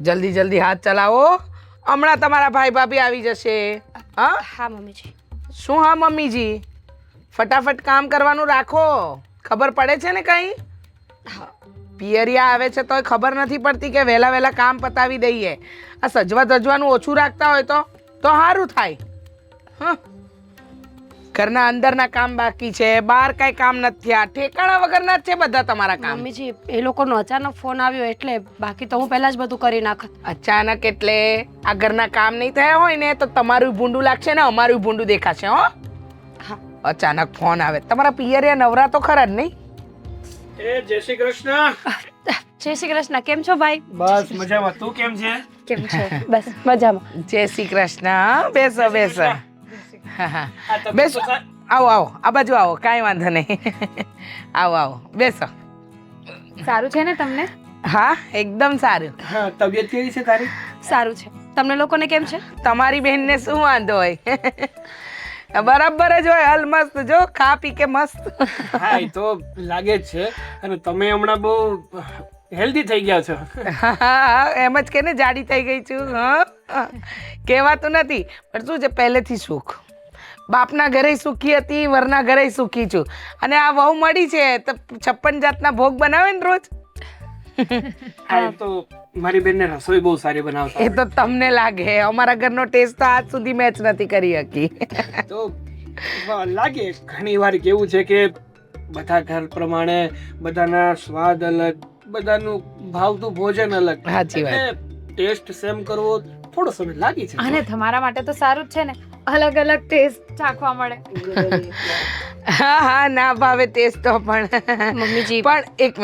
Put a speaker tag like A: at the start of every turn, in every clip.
A: જલ્દી જલ્દી હાથ ચલાવો, હમણાં તમારા ભાઈ ભાભી આવી જશે. હા
B: હા મમ્મીજી.
A: શું હા મમ્મીજી? ફટાફટ કામ કરવાનું રાખો. ખબર પડે છે ને કંઈ?
B: હા
A: પિયરિયા આવે છે તોય ખબર નથી પડતી કે વહેલા વહેલા કામ પતાવી દઈએ. આ સજવા ધજવાનું ઓછું રાખતા હોય તો સારું થાય. હા, ઘરના અંદરના કામ બાકી છે, બહાર કાંઈ કામ નથી થયા, ઠેકાણા વગરના જ છે બધા તમારા કામ.
B: મમ્મીજી એ લોકોનો અચાનક ફોન આવ્યો એટલે, બાકી તો હું પહેલા જ બધું કરી નાખત.
A: અચાનક એટલે આ ઘરના કામ નહીં થયા હોય ને તો તમારું ભૂંડું લાગશે ને અમારું ભૂંડું દેખાશે. હો,
B: હા
A: અચાનક ફોન આવે. તમારા પિયરિયા નવરા તો ખરા જ નહીં?
C: એ જય શ્રી કૃષ્ણ.
B: જય શ્રી કૃષ્ણ. કેમ છો ભાઈ?
C: બસ મજામાં. તું કેમ છે?
B: કેમ છો? બસ મજામાં.
A: જય શ્રી કૃષ્ણ. બેસો બેસો. હા હા
C: આ તબિયત
A: બેસો.
C: તો સા-
A: આવો આવો, આ બાજુ આવો, કાંઈ વાંધો નહીં. આવો આવો, બેસો.
B: સારું છે ને તમને?
A: હા, એકદમ સારું.
C: હા, તબિયત કેવી છે તારી?
B: સારું છે. તમને લોકોને કેમ છે?
A: તમારી બહેનને શું વાંધો હોય? બરાબર જ હોય, હલ મસ્ત. જો ખા પી કે મસ્ત.
C: હા, એ તો લાગે જ છે. અને તમે હમણાં બહુ હેલ્ધી થઈ ગયા છો.
A: હા, એમ જ કે ને જાડી થઈ ગઈ છું. હા, કહેવાતું નથી પણ શું છે, પહેલેથી સુખ. બાપના ઘરે સુખી હતી, વરના ઘરે સુખી છું. અને આ વહુ મળી છે તો 56 જાતના ભોગ બનાવે ને રોજ.
C: હા, એ તો મારી બેનને રસોઈ બહુ સારી બનાવતા
A: એ તો તમને લાગે, અમારા ઘરનો ટેસ્ટ તો આજ સુધી મેચ નથી કરી શકી.
C: આવડે. તો લાગે ઘણી વાર કેવું છે કે બધા ઘર પ્રમાણે બધાના સ્વાદ અલગ, બધાનું ભાવતું ભોજન અલગ.
A: સાચી વાત.
C: એટલે ટેસ્ટ સેમ કરવો થોડો સમય લાગી છે.
D: અને તમારા માટે તો સારું જ છે ને, અલગ અલગ ટેસ્ટ ચાખવા મળે.
A: હા હા, ના ભાવે ટેસ્ટ તો પણ.
B: મમ્મીજી
A: પણ એક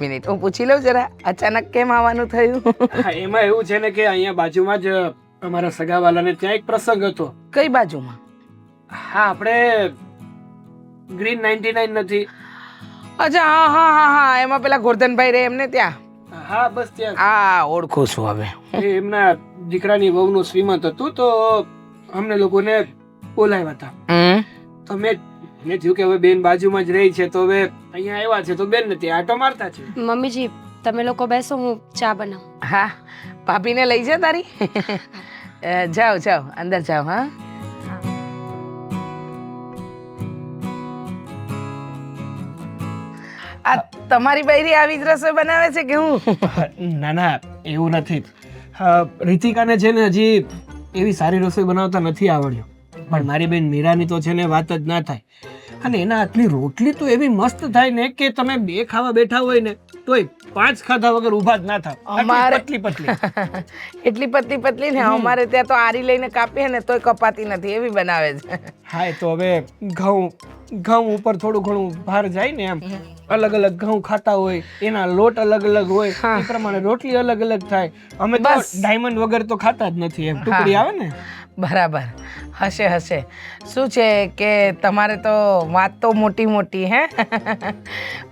A: મિનિટ હું પૂછી લઉં જરા, અચાનક કેમ આવવાનું થયું?
C: હા, એમાં એવું છે ને કે અહીંયા બાજુમાં જ અમારા સગાવાલાને ત્યાં એક પ્રસંગ હતો.
A: કઈ બાજુમાં?
C: હા, આપણે ગ્રીન 99 નથી?
A: અચ્છા, હા હા હા હા, એમાં પેલા ગોરધનભાઈ રે એમને ત્યાં.
C: હા, બસ ત્યાં.
A: હા, ઓળખું છું હવે.
C: એ એમના દીકરાની વહુનું શ્રીમંત હતું તો અમને લોકોને બોલાવ્યા હતા.
A: હમ.
C: તો મેં થયું કે હવે બેન બાજુમાં જ રહી છે તો હવે અહીંયા આવ્યા છે તો બેન નથી આટો મારતા છે.
B: મમ્મીજી તમે લોકો બેસો, હું ચા બનાવું.
A: હા, ભાભીને લઈ જા તારી. જાઓ જાઓ, અંદર જાઓ. હા, આ તમારી બૈરી આવી જ રસોઈ બનાવે છે કે હું?
C: ના ના, એવું નથી. રીતિકાને છે ને હજી એવી સારી રસોઈ બનાવતા નથી આવડ્યું. પણ મારી બેન મીરાની તો છે ને વાત જ ના થાય. અને એના હાથની રોટલી તો એવી મસ્ત થાય ને કે તમે 2 ખાવા બેઠા હોય ને તોય 5 ખાધા વગર ઊભા જ ના થાવ.
A: અમારે-
C: પતલી પતલી.
A: એટલી પતલી પતલી ને અમારે ત્યાં તો આરી લઈને કાપીએ ને તોય કપાતી નથી, એવી બનાવે છે.
C: હા, એ તો હવે ઘઉં ઉપર થોડું ઘણું ભાર જાય ને એમ. અલગ અલગ ઘઉં ખાતા હોય, એના લોટ અલગ અલગ હોય, એ પ્રમાણે રોટલી અલગ અલગ થાય. અમે તો
A: બસ.
C: ડાયમંડ વગર તો ખાતા જ નથી એમ. ટુકડી આવે ને.
A: બરાબર, હશે હશે. શું છે કે તમારે તો વાત તો મોટી મોટી, હે?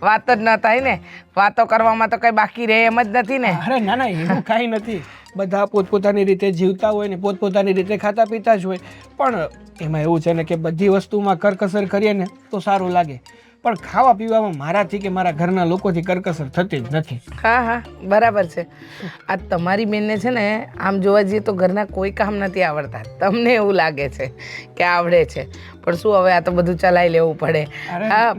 A: વાત જ ન થાય ને, વાતો કરવામાં તો કઈ બાકી રહે એમ જ નથી ને.
C: અરે ના ના, એવું કાંઈ નથી. બધા પોતપોતાની રીતે જીવતા હોય ને પોતપોતાની રીતે ખાતા પીતા જ હોય. પણ એમાં એવું છે ને કે બધી વસ્તુમાં કરકસર કરીએ ને તો સારું લાગે. પણ ખાવા પીવામાં મારાથી કે મારા ઘરના લોકોથી કરકસર થતી જ નથી.
A: હા હા, બરાબર છે. આ તમારી બેનને છે ને આમ જોવા જઈએ તો ઘરના કોઈ કામ નથી આવડતા. તમને એવું લાગે છે કે આવડે છે, પણ શું હવે આ તો બધું ચલાવી લેવું પડે.
C: અરે
A: હા,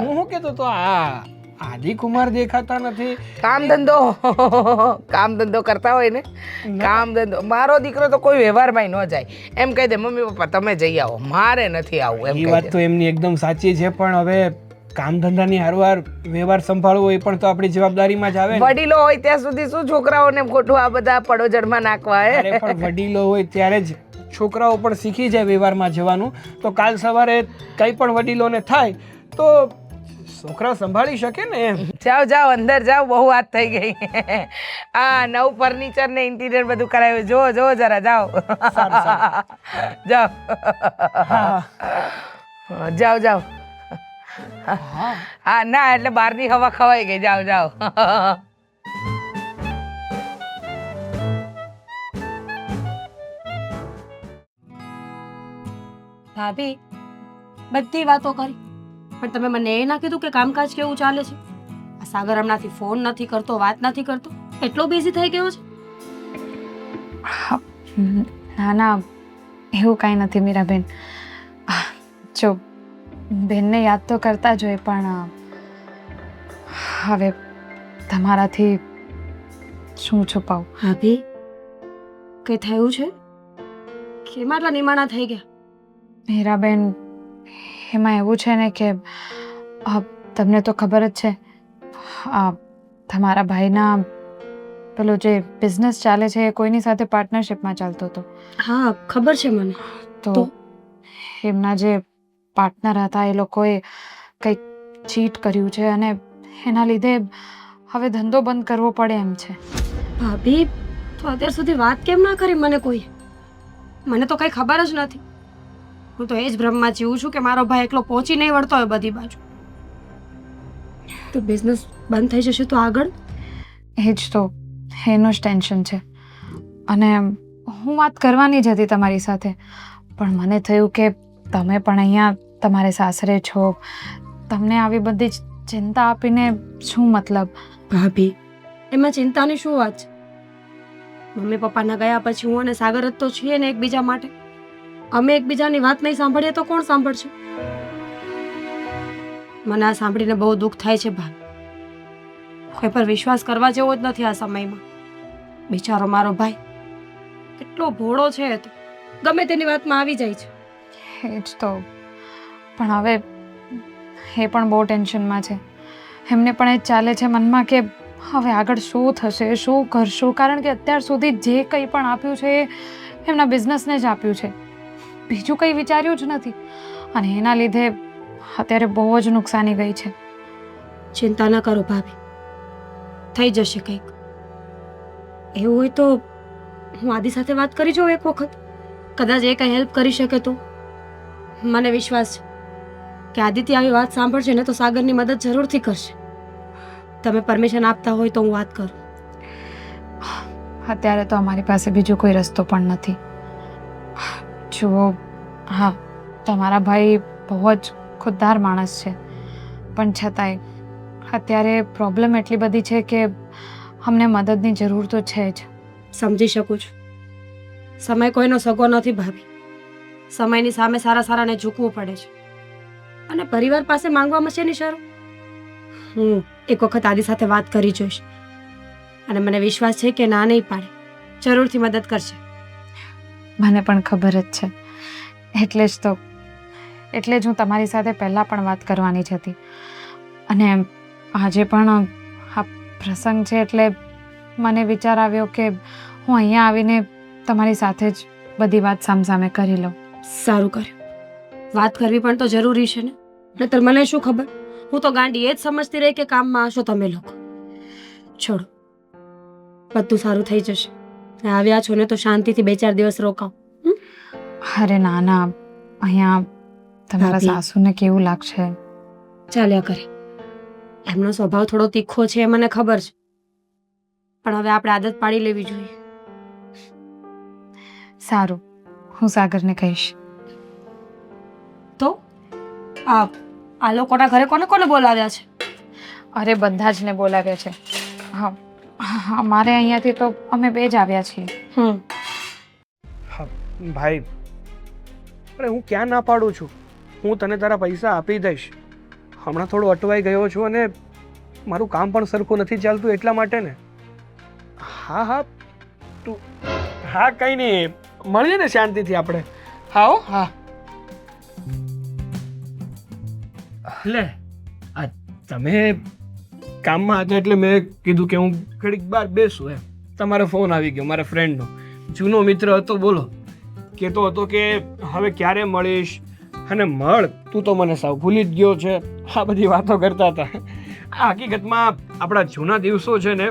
C: હું શું કહેતો તો આ આદિકુમાર દેખાતા નથી.
A: કામ ધંધો કરતા હોય ને, કામ ધંધો. મારો દીકરો તો કોઈ વ્યવહારમાં ન જાય. એમ કહી દે મમ્મી પપ્પા તમે જઈ આવો, મારે નથી આવવું એમ
C: એ
A: કહી
C: વાત
A: દે.
C: તો એમની એકદમ સાચી છે. પણ હવે કામ ધંધાની હારવાર વ્યવહાર સંભાળવો એ પણ તો આપણી જવાબદારીમાં જ આવે ને.
A: વડીલો હોય ત્યાં સુધી શું છોકરાઓને ખોટું આ બધા પડોજડમાં નાખવા હે?
C: અરે પણ વડીલો હોય ત્યારે જ છોકરાઓ પણ શીખી જાય વ્યવહારમાં જવાનું. તો કાલ સવારે કંઈ પણ વડીલોને થાય તો છોકરા સંભાળી શકે ને એમ.
A: જાઓ જાઓ, અંદર જાઓ, બહુ વાત થઈ ગઈ. આ નવું ફર્નિચર ને ઇન્ટિરિયર બધું કરાવ્યું. જો જો જરા જાઓ. જાઓ જાઓ જાઓ. હા ના, એટલે બહારની હવા ખવાઈ ગઈ. જાઓ જાઓ.
B: ભાભી બધી વાતો કરી, પણ તમે મને એ ના કીધું કે કામકાજ કેવું ચાલે છે. આ સાગર હમણાંથી ફોન નથી કરતો, વાત નથી કરતો, એટલો બિઝી થઈ ગયો છે.
D: ના ના એવું કાંઈ નથી મીરાબેન. જો બેનને યાદ તો કરતા જ હોય પણ હવે તમારાથી શું છુપાવું.
B: ભાભી કંઈ થયું છે? કેમ આટલા નિમાણા થઈ ગયા?
D: મીરાબેન એમાં એવું છે ને કે તમને તો ખબર જ છે તમારા ભાઈના પેલો જે બિઝનેસ ચાલે છે એ કોઈની સાથે પાર્ટનરશિપમાં ચાલતો હતો.
B: હા ખબર છે મને.
D: તો એમના જે પાર્ટનર હતા એ લોકોએ કંઈક ચીટ કર્યું છે અને એના લીધે હવે ધંધો બંધ કરવો પડે એમ છે.
B: ભાભી તો અત્યાર સુધી વાત કેમ ના કરી મને કોઈ? મને તો કંઈ ખબર જ નથી. હું તો એ જ ભ્રમમાં જીવું છું કે મારો ભાઈ એકલો પહોંચી નહીં વળતો હોય બધી બાજુ. તો બિઝનેસ બંધ થઈ જશે તો આગળ?
D: એ જ તો એનું જ ટેન્શન છે. અને હું વાત કરવાની જ હતી તમારી સાથે પણ મને થયું કે તમે પણ અહીંયા તમારે સાસરે છો, તમને આવી બધી જ ચિંતા આપીને શું મતલબ?
B: ભાભી એમાં ચિંતાની શું વાત છે? મમ્મી પપ્પાના ગયા પછી હું અને સાગર જ તો છીએ ને એકબીજા માટે. અમે એકબીજાની વાત નહીં સાંભળીએ તો કોણ સાંભળશે? મને આ સાંભળીને બહુ દુઃખ થાય છે ભાઈ. કોઈ પર વિશ્વાસ કરવા જેવો જ નથી આ સમયમાં. બિચારો મારો ભાઈ કેટલો ભોળો છે એ તો ગમે તેની વાતમાં આવી જાય છે.
D: એ જ તો. પણ હવે એ પણ બહુ ટેન્શનમાં છે. એમને પણ એ જ ચાલે છે મનમાં કે હવે આગળ શું થશે, શું કરશું, કારણ કે અત્યાર સુધી જે કંઈ પણ આપ્યું છે એ એમના બિઝનેસને જ આપ્યું છે, બીજું કંઈ વિચાર્યું જ નથી. અને એના લીધે અત્યારે બહુ જ નુકસાની ગઈ છે.
B: ચિંતા ન કરો ભાભી, થઈ જશે કંઈક. એવું હોય તો હું આદિ સાથે વાત કરી જોઉં એક વખત. કદાચ એ કંઈ હેલ્પ કરી શકે તો. મને વિશ્વાસ છે કે આદિત્ય આવી વાત સાંભળશે ને તો સાગરની મદદ જરૂરથી કરશે. તમે પરમિશન આપતા હોય તો હું વાત કરું.
D: અત્યારે તો અમારી પાસે બીજો કોઈ રસ્તો પણ નથી. જુઓ, હા તમારા ભાઈ બહુ જ ખુદદાર માણસ છે પણ છતાંય અત્યારે પ્રોબ્લેમ એટલી બધી છે કે અમને મદદની જરૂર તો છે જ.
B: સમજી શકું છું. સમય કોઈનો સગો નથી ભાભી. સમયની સામે સારા સારાને ઝૂકવું પડે છે. અને પરિવાર પાસે માંગવામાં છે ની શરમ. હું એક વખત આદિ સાથે વાત કરી જોઈશ અને મને વિશ્વાસ છે કે ના નહીં પાડે, જરૂરથી મદદ કરશે.
D: મને પણ ખબર જ છે. એટલે જ હું તમારી સાથે પહેલાં પણ વાત કરવાની જ હતી. અને આજે પણ આ પ્રસંગ છે એટલે મને વિચાર આવ્યો કે હું અહીંયા આવીને તમારી સાથે જ બધી વાત સામસામે કરી લઉં.
B: સારું કર્યું. વાત કરવી પણ તો જરૂરી છે ને. નહીતર મને શું ખબર, હું તો ગાંડી એ જ સમજતી રહી કે કામમાં હશો તમે લોકો. છોડો, બધું સારું થઈ જશે. આવ્યા છો ને તો શાંતિથી 2-4 દિવસ રોકાવ.
D: અરે ના ના, અહીંયા તમારા
B: ભાભી.
D: સાસુને કેવું લાગશે?
B: ચાલ્યા કરે. એમનો સ્વભાવ થોડો તીખો છે એ મને ખબર છે, પણ હવે આપણે આદત પાડી લેવી જોઈએ.
D: સારું, હું સાગરને કહીશ.
B: તો આ લોકોના ઘરે કોને કોને બોલાવ્યા છે?
D: અરે બધા જ ને બોલાવ્યા છે. હા, અમારે અહીંયાથી તો અમે 2 જ આવ્યા છીએ.
C: હા ભાઈ, અરે હું ક્યાં ના પાડું છું. હું તને તારા પૈસા આપી દઈશ. હમણાં થોડો અટવાઈ ગયો છું અને મારું કામ પણ સરખું નથી ચાલતું એટલા માટે ને. હા હા તું, હા કંઈ નહીં, મળીએ ને શાંતિથી આપણે. હા હો, હા. લે આ તમે કામમાં હતા એટલે મેં કીધું કે હું ઘડીક બહાર બેસું એમ. તમારો ફોન આવી ગયો મારા ફ્રેન્ડનો. જૂનો મિત્ર હતો, બોલો. કહેતો હતો કે હવે ક્યારે મળીશ અને મળ, તું તો મને સાવ ભૂલી જ ગયો છે. આ બધી વાતો કરતા હતા. આ હકીકતમાં આપણા જૂના દિવસો છે ને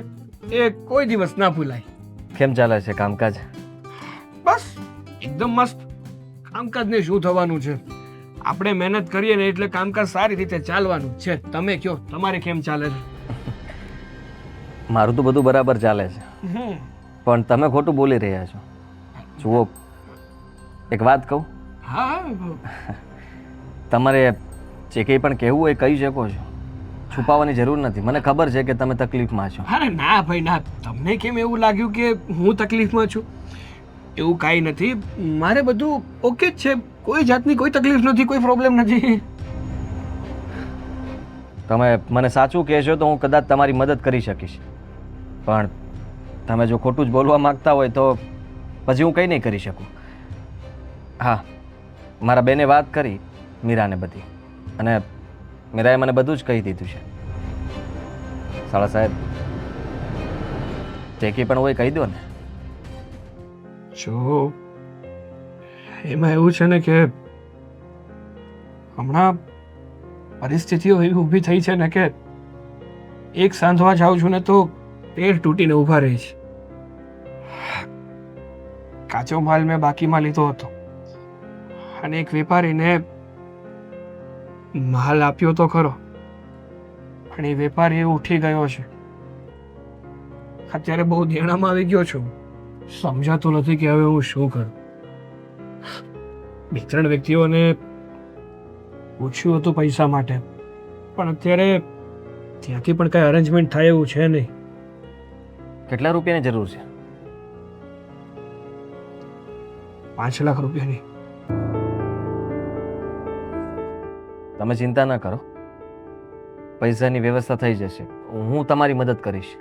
C: એ કોઈ દિવસ ના ભૂલાય.
E: કેમ ચાલે છે કામકાજ?
C: બસ એકદમ મસ્ત. કામકાજને શું થવાનું છે, આપણે મહેનત કરીએ ને એટલે કામકાજ સારી રીતે ચાલવાનું છે. તમે કહો, તમારે કેમ ચાલે છે?
E: મારું તો બધું બરાબર ચાલે છે, પણ તમે ખોટું બોલી રહ્યા છો. જુઓ, એક વાત કહું?
C: હા,
E: તમારે જે કંઈ પણ કહેવું હોય કહી શકો છો, છુપાવવાની જરૂર નથી. મને ખબર છે કે તમે તકલીફમાં છો.
C: અરે ના ભાઈ ના, તમને કેમ એવું લાગ્યું કે હું તકલીફમાં છું? એવું કાંઈ નથી, મારે બધું ઓકે જ છે, કોઈ જાતની કોઈ તકલીફ નથી, કોઈ પ્રોબ્લેમ નથી.
E: તમે મને સાચું કહેશો તો હું કદાચ તમારી મદદ કરી શકીશ, પણ તમે જો ખોટું જ બોલવા માંગતા હોય તો પછી હું કંઈ નહીં કરી શકું. હા, મારા બેને વાત કરી મીરાને બધી, અને મીરાએ મને બધું જ કહી દીધું છે. સાળા સાહેબ, જે કંઈ પણ હોય કહી દો ને.
C: જો એમાં એવું છે ને કે હમણાં પરિસ્થિતિઓ એવી ઊભી થઈ છે ને કે એક સાંધવા જાઉં છું ને તો પેર તૂટીને ઊભા રહી છે. કાચો માલ મેં બાકીમાં લીધો હતો અને એક વેપારીને માલ આપ્યો તો ખરો, પણ એ વેપારી ઉઠી ગયો છે. અત્યારે બહુ દેણામાં આવી ગયો છું, સમજાતું નથી કે હવે હું શું કરું. બે ત્રણ વ્યક્તિઓને પૂછ્યું હતું પૈસા માટે, પણ અત્યારે ત્યાંથી પણ કાંઈ અરેન્જમેન્ટ થાય એવું છે નહીં.
E: કેટલા રૂપિયાની જરૂર છે?
C: 5 લાખ રૂપિયાની.
E: તમે ચિંતા ન કરો, પૈસાની વ્યવસ્થા થઈ જશે. હું તમારી મદદ કરીશ.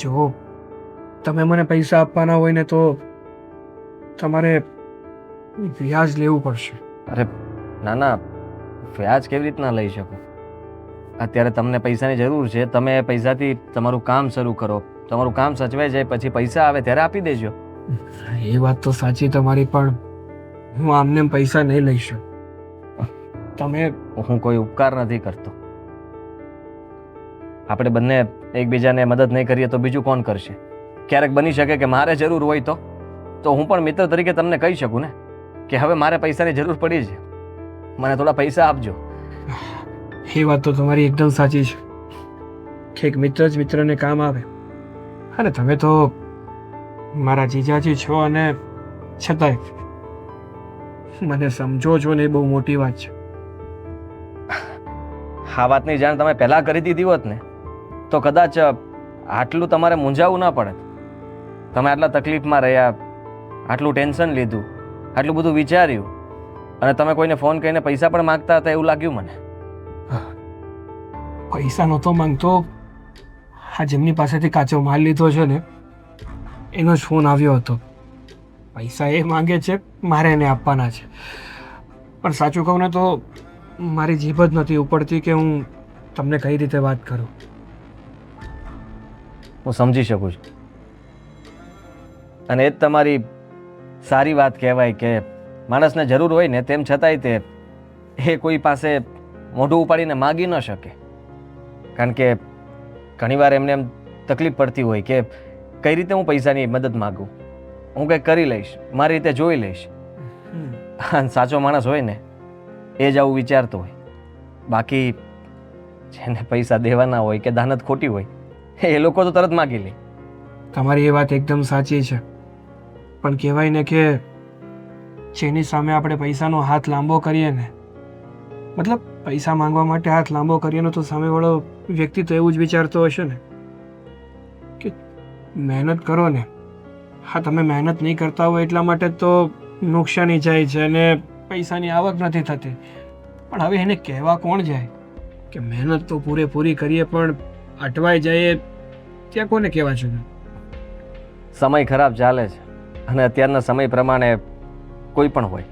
C: જો તમે મને પૈસા આપવાના હોય ને તો તમારે વ્યાજ લેવું પડશે.
E: અરે ના ના, વ્યાજ કેવી રીતના લઈ શકું? અત્યારે તમને પૈસાની જરૂર છે, તમે પૈસાથી તમારું કામ શરૂ કરો, તમારું કામ સચવાઈ જાય પછી પૈસા આવે ત્યારે આપી દેજો.
C: એ વાત તો સાચી તમારી, પણ હું આમને પૈસા નહીં લઈ શકું. તમે
E: હું કોઈ ઉપકાર નથી કરતો. આપણે બંને એકબીજાને મદદ નહીં કરીએ તો બીજું કોણ કરશે? ક્યારેક બની શકે કે મારે જરૂર હોય તો હું પણ મિત્ર તરીકે તમને કહી શકું ને કે હવે મારે પૈસાની જરૂર પડી છે, મને થોડા પૈસા આપજો.
C: એ વાત તો તમારી એકદમ સાચી છે કે એક મિત્ર જ મિત્રને કામ આવે. અને તમે તો મારા જીજાજી છો અને છતાંય મને સમજો છો ને, એ બહુ મોટી વાત છે.
E: આ વાતની જાણ તમે પહેલાં કરી દીધી હોત ને તો કદાચ આટલું તમારે મૂંઝાવવું ના પડે. તમે આટલા તકલીફમાં રહ્યા, આટલું ટેન્શન લીધું, આટલું બધું વિચાર્યું, અને તમે કોઈને ફોન કરીને પૈસા પણ માગતા હતા એવું લાગ્યું મને.
C: પૈસા નહોતો માંગતો, આ જેમની પાસેથી કાચો માલ લીધો છે ને એનો જ ફોન આવ્યો હતો. પૈસા એ માંગે છે, મારે એને આપવાના છે. પણ સાચું કહું ને તો મારી જીભ જ નથી ઉપડતી કે હું તમને કઈ રીતે વાત કરું.
E: હું સમજી શકું છું, અને એ જ તમારી સારી વાત કહેવાય કે માણસને જરૂર હોય ને તેમ છતાંય તે એ કોઈ પાસે મોઢું ઉપાડીને માગી ન શકે. કારણ કે ઘણીવાર એમને એમ તકલીફ પડતી હોય કે કઈ રીતે હું પૈસાની મદદ માગું, હું કંઈક કરી લઈશ, મારી રીતે જોઈ લઈશ. સાચો માણસ હોય ને એ જ આવું વિચારતો હોય. બાકી જેને પૈસા દેવાના હોય કે દાનત ખોટી હોય એ લોકો તો તરત માગી લે.
C: તમારી એ વાત એકદમ સાચી છે, પણ કહેવાય ને કે જેની સામે આપણે પૈસાનો હાથ લાંબો કરીએ ને, મતલબ પૈસા માંગવા માટે હાથ લાંબો કરીએ ને, તો સામેવાળો વ્યક્તિ તો એવું જ વિચારતો હશે ને કે મહેનત કરો ને. હા, તમે મહેનત નહીં કરતા હોય એટલા માટે તો નુકસાની જાય છે અને પૈસાની આવક નથી થતી. પણ હવે એને કહેવા કોણ જાય કે મહેનત તો પૂરેપૂરી કરીએ પણ અટવાઈ જાય, ત્યાં કોને કહેવા છે?
E: સમય ખરાબ ચાલે છે અને અત્યારના સમય પ્રમાણે કોઈ પણ હોય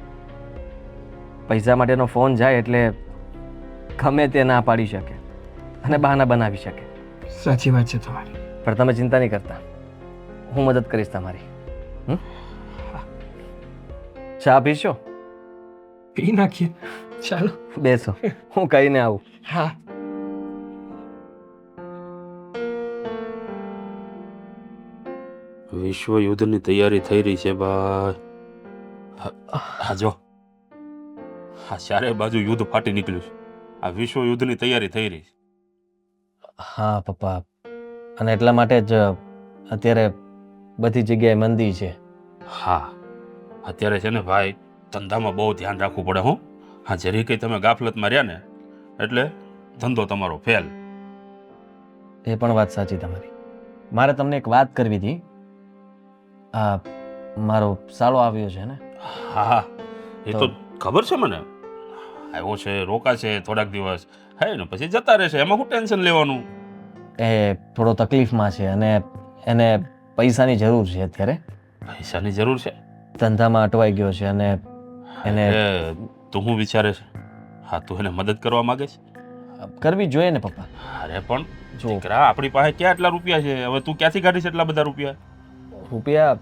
E: પૈસા માટેનો ફોન જાય એટલે ગમે તે ના પાડી શકે અને બહાના બનાવી શકે.
C: સાચી વાત છે તમારી.
E: પણ તમે ચિંતા નહીં કરતા, હું મદદ કરીશ તમારી. ચા પીશો?
C: પી નાખીએ, ચાલો
E: બેસો, હું કહીને આવું.
C: હા.
F: વિશ્વ યુદ્ધની તૈયારી થઈ રહી છે ભાઈ. હા જો, હા ચારે બાજુ યુદ્ધ ફાટી નીકળ્યું છે. આ વિશ્વ યુદ્ધની તૈયારી થઈ રહી છે.
E: હા પપ્પા, અને એટલા માટે જ અત્યારે બધી જગ્યાએ મંદી છે.
F: હા, અત્યારે છે ને ભાઈ ધંધામાં બહુ ધ્યાન રાખવું પડે. હું હા, જરી કંઈ તમે ગાફલતમાં રહ્યા ને એટલે ધંધો તમારો ફેલ.
E: એ પણ વાત સાચી તમારી. મારે તમને એક વાત કરવી હતી. મારો સાળો આવ્યો છે ને,
F: હા હા એ તો ખબર છે મને. આવ્યો છે, રોકાશે થોડાક દિવસ, હે ને પછી જતા રહેશે. એમાં શું ટેન્શન લેવાનું?
E: એ થોડો તકલીફમાં છે અને એને પૈસાની જરૂર છે અત્યારે.
F: પૈસાની જરૂર છે?
E: ધંધામાં અટવાઈ ગયો છે અને એને
F: એ તું શું વિચારે છે? હા, તું એને મદદ કરવા માંગે છે?
E: કરવી જોઈએ ને પપ્પા.
F: અરે પણ
E: જો
F: દીકરા, આપણી પાસે ક્યાં એટલા રૂપિયા છે? હવે તું ક્યાંથી કાઢીશ એટલા બધા રૂપિયા?
E: રૂપિયા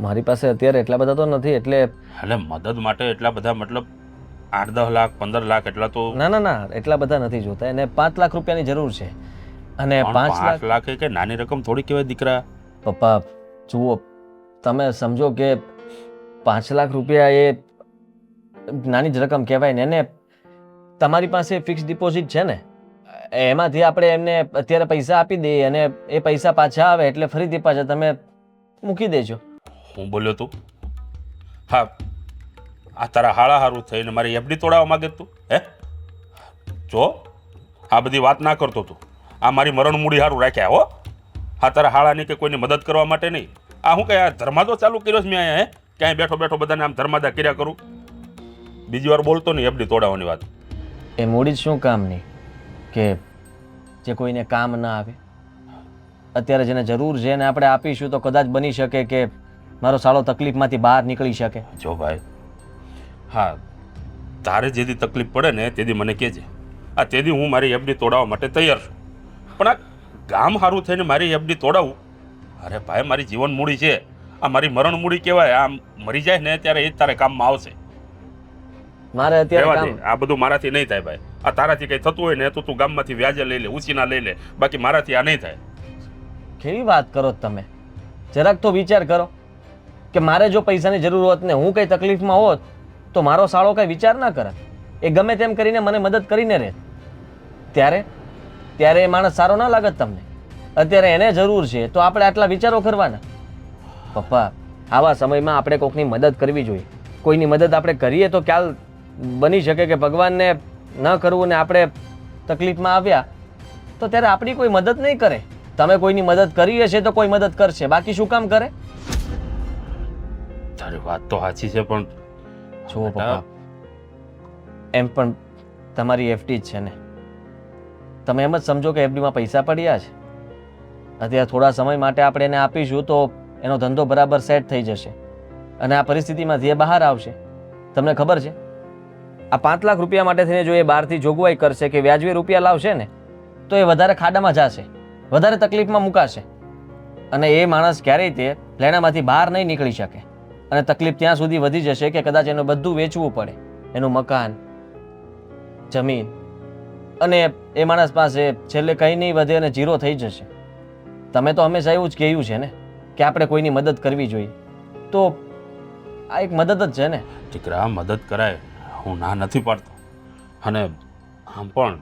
E: મારી પાસે અત્યારે એટલા બધા તો નથી, એટલે
F: એટલે મદદ માટે એટલા બધા, મતલબ 8-10 લાખ 15 લાખ એટલા તો?
E: ના ના ના એટલા બધા નથી જોતા. એને 5 લાખ રૂપિયાની જરૂર છે અને 5 લાખ
F: 5 લાખ એ કઈ નાની રકમ થોડી કહેવાય દીકરા.
E: પપ્પા જુઓ, તમે સમજો કે 5 લાખ રૂપિયા એ નાની જ રકમ કહેવાય ને. એને તમારી પાસે ફિક્સ ડિપોઝિટ છે ને, એમાંથી આપણે એમને અત્યારે પૈસા આપી દઈએ અને એ પૈસા પાછા આવે એટલે ફરીથી પાછા તમે મૂકી દેજો.
F: હું બોલ્યો તું? હા, આ તારા હાળા હારું થઈને મારી એફડી તોડાવવા માંગે તું? હે જો, આ બધી વાત ના કરતો તું. આ મારી મરણ મૂડી હારું રાખ્યા હો. હા, તારા હાળાની કે કોઈની મદદ કરવા માટે નહીં. આ હું કઈ આ ધર્માદો ચાલુ કર્યો છે મેં અહીંયા? હે ક્યાંય બેઠો બેઠો બધાને આમ ધર્માદા કર્યા કરું? બીજી વાર બોલતો નહીં એફડી તોડાવવાની વાત.
E: એ મૂડી જ શું કામની કે જે કોઈને કામ ના આવે? અત્યારે જેને જરૂર છે એને આપણે આપીશું તો કદાચ બની શકે કે મારો સાળો તકલીફમાંથી બહાર નીકળી શકે.
F: જો ભાઈ, હા, તારે જેથી તકલીફ પડે ને તેથી મને કહેજે. આ તેથી હું મારી એફડી તોડાવવા માટે તૈયાર છું. પણ આ ગામ સારું થઈને મારી એફડી તોડાવું? અરે ભાઈ, મારી જીવન મૂડી છે. આ મારી મરણ મૂડી કહેવાય. આ મરી જાય ને ત્યારે એ જ તારે કામમાં આવશે.
E: મારે અત્યારે
F: રહેવા
E: કામ
F: દે, આ બધું મારાથી નહીં થાય ભાઈ. આ તારાથી કંઈ થતું હોય ને તો તું ગામમાંથી વ્યાજે લઈ લે, ઉછીના લઈ લે. બાકી મારાથી આ નહીં થાય.
E: કેવી વાત કરો છો તમે? જરાક તો વિચાર કરો કે મારે જો પૈસાની જરૂર હોત ને હું કઈ તકલીફમાં હોત તો મારો સાળો કઈ વિચાર ના કરે. એ ગમે તેમ કરીને મને મદદ કરીને રહે. ત્યારે એ માણસ સારો ના લાગત તમને? અત્યારે એને જરૂર છે તો આપણે આટલા વિચારો કરવાના. પપ્પા, આવા સમયમાં આપણે કોઈકની મદદ કરવી જોઈએ. કોઈની મદદ આપણે કરીએ તો ક્યાલ બની શકે કે ભગવાનને ન કરવું ને આપણે તકલીફમાં આવ્યા તો ત્યારે આપણી કોઈ મદદ નહીં કરે. તમે કોઈની મદદ કરી હશે તો કોઈ મદદ કરશે, બાકી શું કામ કરે?
F: તારી વાત તો સાચી છે પણ
E: જુઓ પપ્પા, એમ પણ તમારી એફડી જ છે ને. તમે એમ જ સમજો કે એફડીમાં પૈસા પડ્યા છે. અત્યારે થોડા સમય માટે આપણે એને આપીશું તો એનો ધંધો બરાબર સેટ થઈ જશે અને આ પરિસ્થિતિમાંથી એ બહાર આવશે. તમને ખબર છે, આ 5 લાખ રૂપિયા માટે થઈને જો એ બહારથી જોગવાઈ કરશે કે વ્યાજબી રૂપિયા લાવશે ને તો એ વધારે ખાડામાં જશે, વધારે તકલીફમાં મુકાશે અને એ માણસ ક્યારેય તે લેણામાંથી બહાર નહીં નીકળી શકે અને તકલીફ ત્યાં સુધી વધી જશે કે કદાચ એનું બધું વેચવું પડે, એનું મકાન, જમીન, અને એ માણસ પાસે છેલ્લે કંઈ નહીં વધે અને ઝીરો થઈ જશે. તમે તો હંમેશા એવું જ કહ્યું છે ને કે આપણે કોઈની મદદ કરવી જોઈએ, તો આ એક મદદ જ છે ને.
F: દીકરા, મદદ કરાય, હું ના નથી પાડતો. અને આમ પણ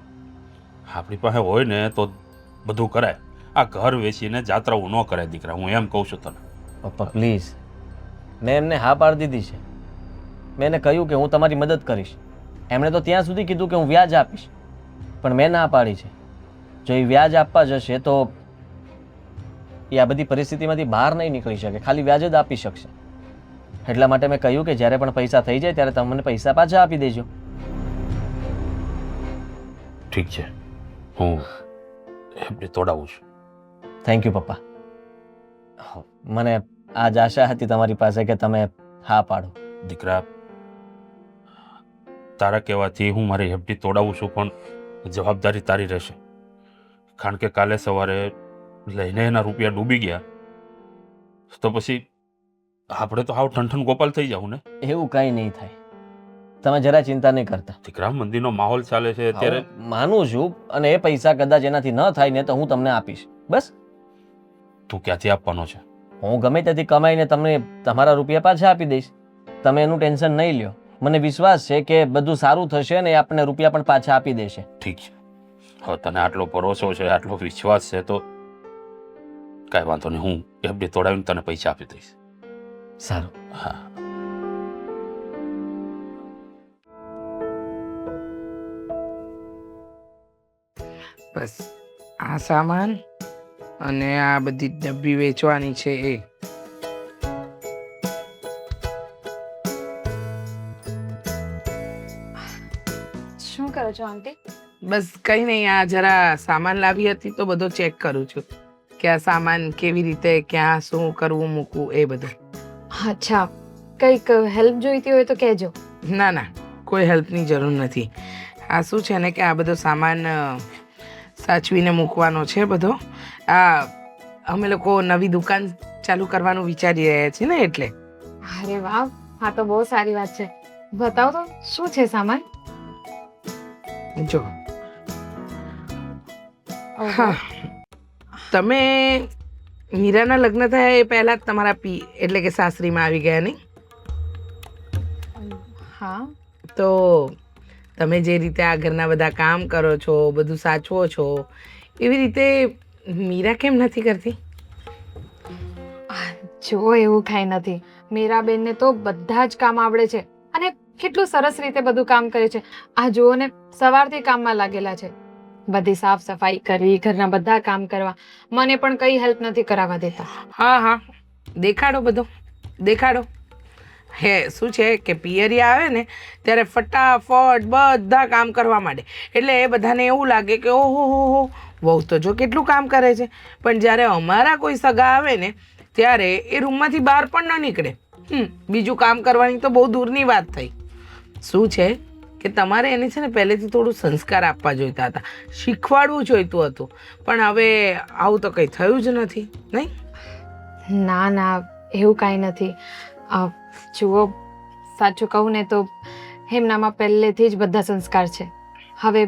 F: આપણી પાસે હોય ને તો બધું કરાય. આ ઘર વેચીને જાત્રાઓ ન કરાય દીકરા, હું એમ કહું છું તને.
E: પપ્પા પ્લીઝ, મેં એમને હા પાડી દીધી છે. મેં એને કહ્યું કે હું તમારી મદદ કરીશ. એમણે તો ત્યાં સુધી કીધું કે હું વ્યાજ આપીશ, પણ મેં ના પાડી છે. જો એ વ્યાજ આપવા જશે તો એ આ બધી પરિસ્થિતિમાંથી બહાર નહીં નીકળી શકે, ખાલી વ્યાજ જ આપી શકશે. એટલા માટે મેં કહ્યું કે જ્યારે પણ પૈસા થઈ જાય ત્યારે તમે મને પૈસા પાછા આપી દેજો.
F: ઠીક છે, હું એમને તોડાવું છું.
E: થેન્ક યુ પપ્પા. મને આજ આશા હતી તમારી પાસે કે તમે હા પાડો.
F: દીકરા, તારા કહેવાથી હું મારી એફડી તોડાવું છું, પણ જવાબદારી તારી રહેશે. કારણ કે કાલે સવારે લઈને એના રૂપિયા ડૂબી ગયા તો પછી આપણે તો હાવ ઠનઠન ગોપાલ થઈ જાવ ને.
E: એવું કંઈ નહીં થાય, તમે જરા ચિંતા નહીં કરતા.
F: દીકરા, મંદિરનો માહોલ ચાલે છે અત્યારે.
E: હું માનું છું અને એ પૈસા કદાચ એનાથી ન થાય ને તો હું તમને આપીશ. બસ
F: તું ક્યાંથી આપવાનો છે?
E: હું ગમે ત્યાંથી કમાઈને તમને તમારા રૂપિયા પાછા આપી દઈશ. તમે એનું ટેન્શન નહીં લ્યો. મને વિશ્વાસ છે કે બધું સારું થશે ને એ આપણને રૂપિયા પણ પાછા આપી દેશે.
F: ઠીક છે, હવે તને આટલો ભરોસો છે, આટલો વિશ્વાસ છે તો કાંઈ વાંધો નહીં, હું એફડી તોડાવીને તને પૈસા આપી દઈશ.
E: સારું.
F: હા,
A: બસ આ સામાન અને આ બધી ડબ્બી વેચવાની છે એ
D: છો આંટી?
A: બસ કંઈ નહીં, આ જરા સામાન લાવી હતી તો બધો ચેક કરું છું કે આ સામાન કેવી રીતે ક્યાં શું કરવું મૂકવું એ બધું.
D: અચ્છા, કંઈક હેલ્પ જોઈતી હોય તો કહેજો.
A: ના ના, કોઈ હેલ્પની જરૂર નથી. આ શું છે ને કે આ બધો સામાન સાચવીને મૂકવાનો છે બધો. આ અમે લોકો નવી દુકાન ચાલુ કરવાનું વિચારી રહ્યા છીએ ને એટલે.
D: અરે વાહ, હા તો બહુ સારી વાત છે. બતાવો તો શું છે સામાન?
A: જો
D: ઓહો.
A: હા, તમે મીરાના લગ્ન થયા એ પહેલાં જ તમારા એટલે કે સાસરીમાં આવી ગયા નહીં?
D: હા.
A: તો તમે જે રીતે આ ઘરના બધા કામ કરો છો, બધું સાચવો છો, એવી રીતે મીરા કેમ નથી કરતી?
D: જો એવું કાંઈ નથી. મીરાબેનને તો બધા જ કામ આવડે છે અને કેટલું સરસ રીતે બધું કામ કરે છે. આ જુઓ ને, સવારથી કામમાં લાગેલા છે. બધી સાફ સફાઈ કરવી, ઘરના બધા કામ કરવા. મને પણ કઈ હેલ્પ નથી કરાવવા દેતા.
A: હા હા, દેખાડો બધો, દેખાડો. હે શું છે કે પિયરી આવે ને ત્યારે ફટાફટ બધા કામ કરવા માંડે, એટલે એ બધાને એવું લાગે કે ઓહો હો, વહુ તો જો કેટલું કામ કરે છે. પણ જ્યારે અમારા કોઈ સગા આવે ને ત્યારે એ રૂમમાંથી બહાર પણ ન નીકળે. બીજું કામ કરવાની તો બહુ દૂરની વાત થઈ. શું છે કે તમારે એને છે ને પહેલેથી થોડું સંસ્કાર આપવા જોઈતા હતા, શીખવાડવું જોઈતું હતું. પણ હવે આવું તો કંઈ થયું જ નથી, નહીં?
D: ના ના, એવું કાંઈ નથી. જુઓ, સાચું કહું ને તો એમનામાં પહેલેથી જ બધા સંસ્કાર છે. હવે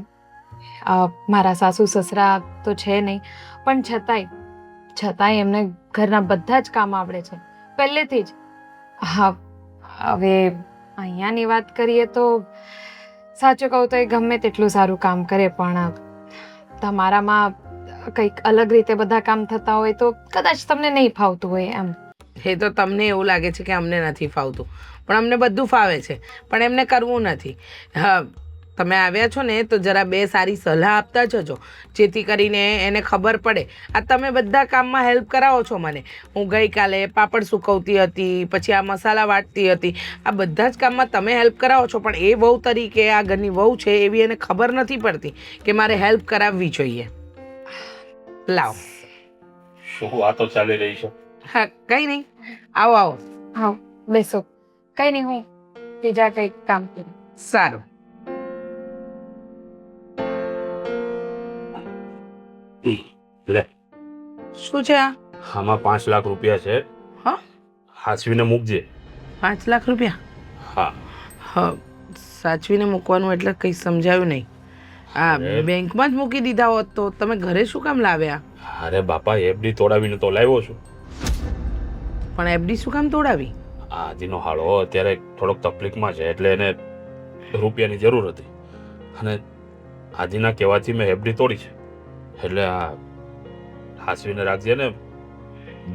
D: મારા સાસુ સસરા તો છે નહીં, પણ છતાંય એમને ઘરના બધા જ કામ આવડે છે પહેલેથી જ. હા, હવે અહીંયાની વાત કરીએ તો સાચું કહું તો એ ગમે તેટલું સારું કામ કરે, પણ તમારામાં કંઈક અલગ રીતે બધા કામ થતા હોય તો કદાચ તમને નહીં ફાવતું હોય એમ.
A: એ તો તમને એવું લાગે છે કે અમને નથી ફાવતું, પણ અમને બધું ફાવે છે, પણ એમને કરવું નથી. હા, તમે આવ્યા છો ને તો જરા બે સારી સલાહ આપતા જજો, જેથી કરીને એને ખબર પડે. આ તમે બધા કામમાં હેલ્પ કરાવો છો મને. હું ગઈકાલે પાપડ સુકવતી હતી, પછી આ મસાલા વાટતી હતી, આ બધા જ કામમાં તમે હેલ્પ કરાવો છો. પણ એ વહુ તરીકે, આ ઘરની વહુ છે એવી એને ખબર નથી પડતી કે મારે હેલ્પ કરાવવી જોઈએ. લાવ.
F: શું વાતો ચાલી રહી છે?
A: હા, કંઈ નહીં, આવો આવો.
D: હા, બેસો. કઈ નહીં, હું બીજા કંઈક કામ કરું.
A: સારું.
F: લે,
A: શું છે આ?
F: આમાં 5 લાખ રૂપિયા છે.
A: હા,
F: હાચવીને મૂકજે.
A: 5 લાખ રૂપિયા?
F: હા.
A: હા, સાચવીને મૂકવાનું એટલે કંઈ સમજાયું નહીં. આ બેંકમાં જ મૂકી દીધા હોત તો તમે ઘરે શું કામ લાવ્યા?
F: અરે બાપા, એફડી તોડાવીને તો લાવ્યો છું.
A: પણ એફડી શું કામ તોડાવી?
F: આજીનો હાળો અત્યારે થોડોક તકલીફમાં છે, એટલે એને રૂપિયાની જરૂર હતી અને આજીના કહેવાથી મેં એફડી તોડી છે. એટલે આ હાસવીને રાખજે ને,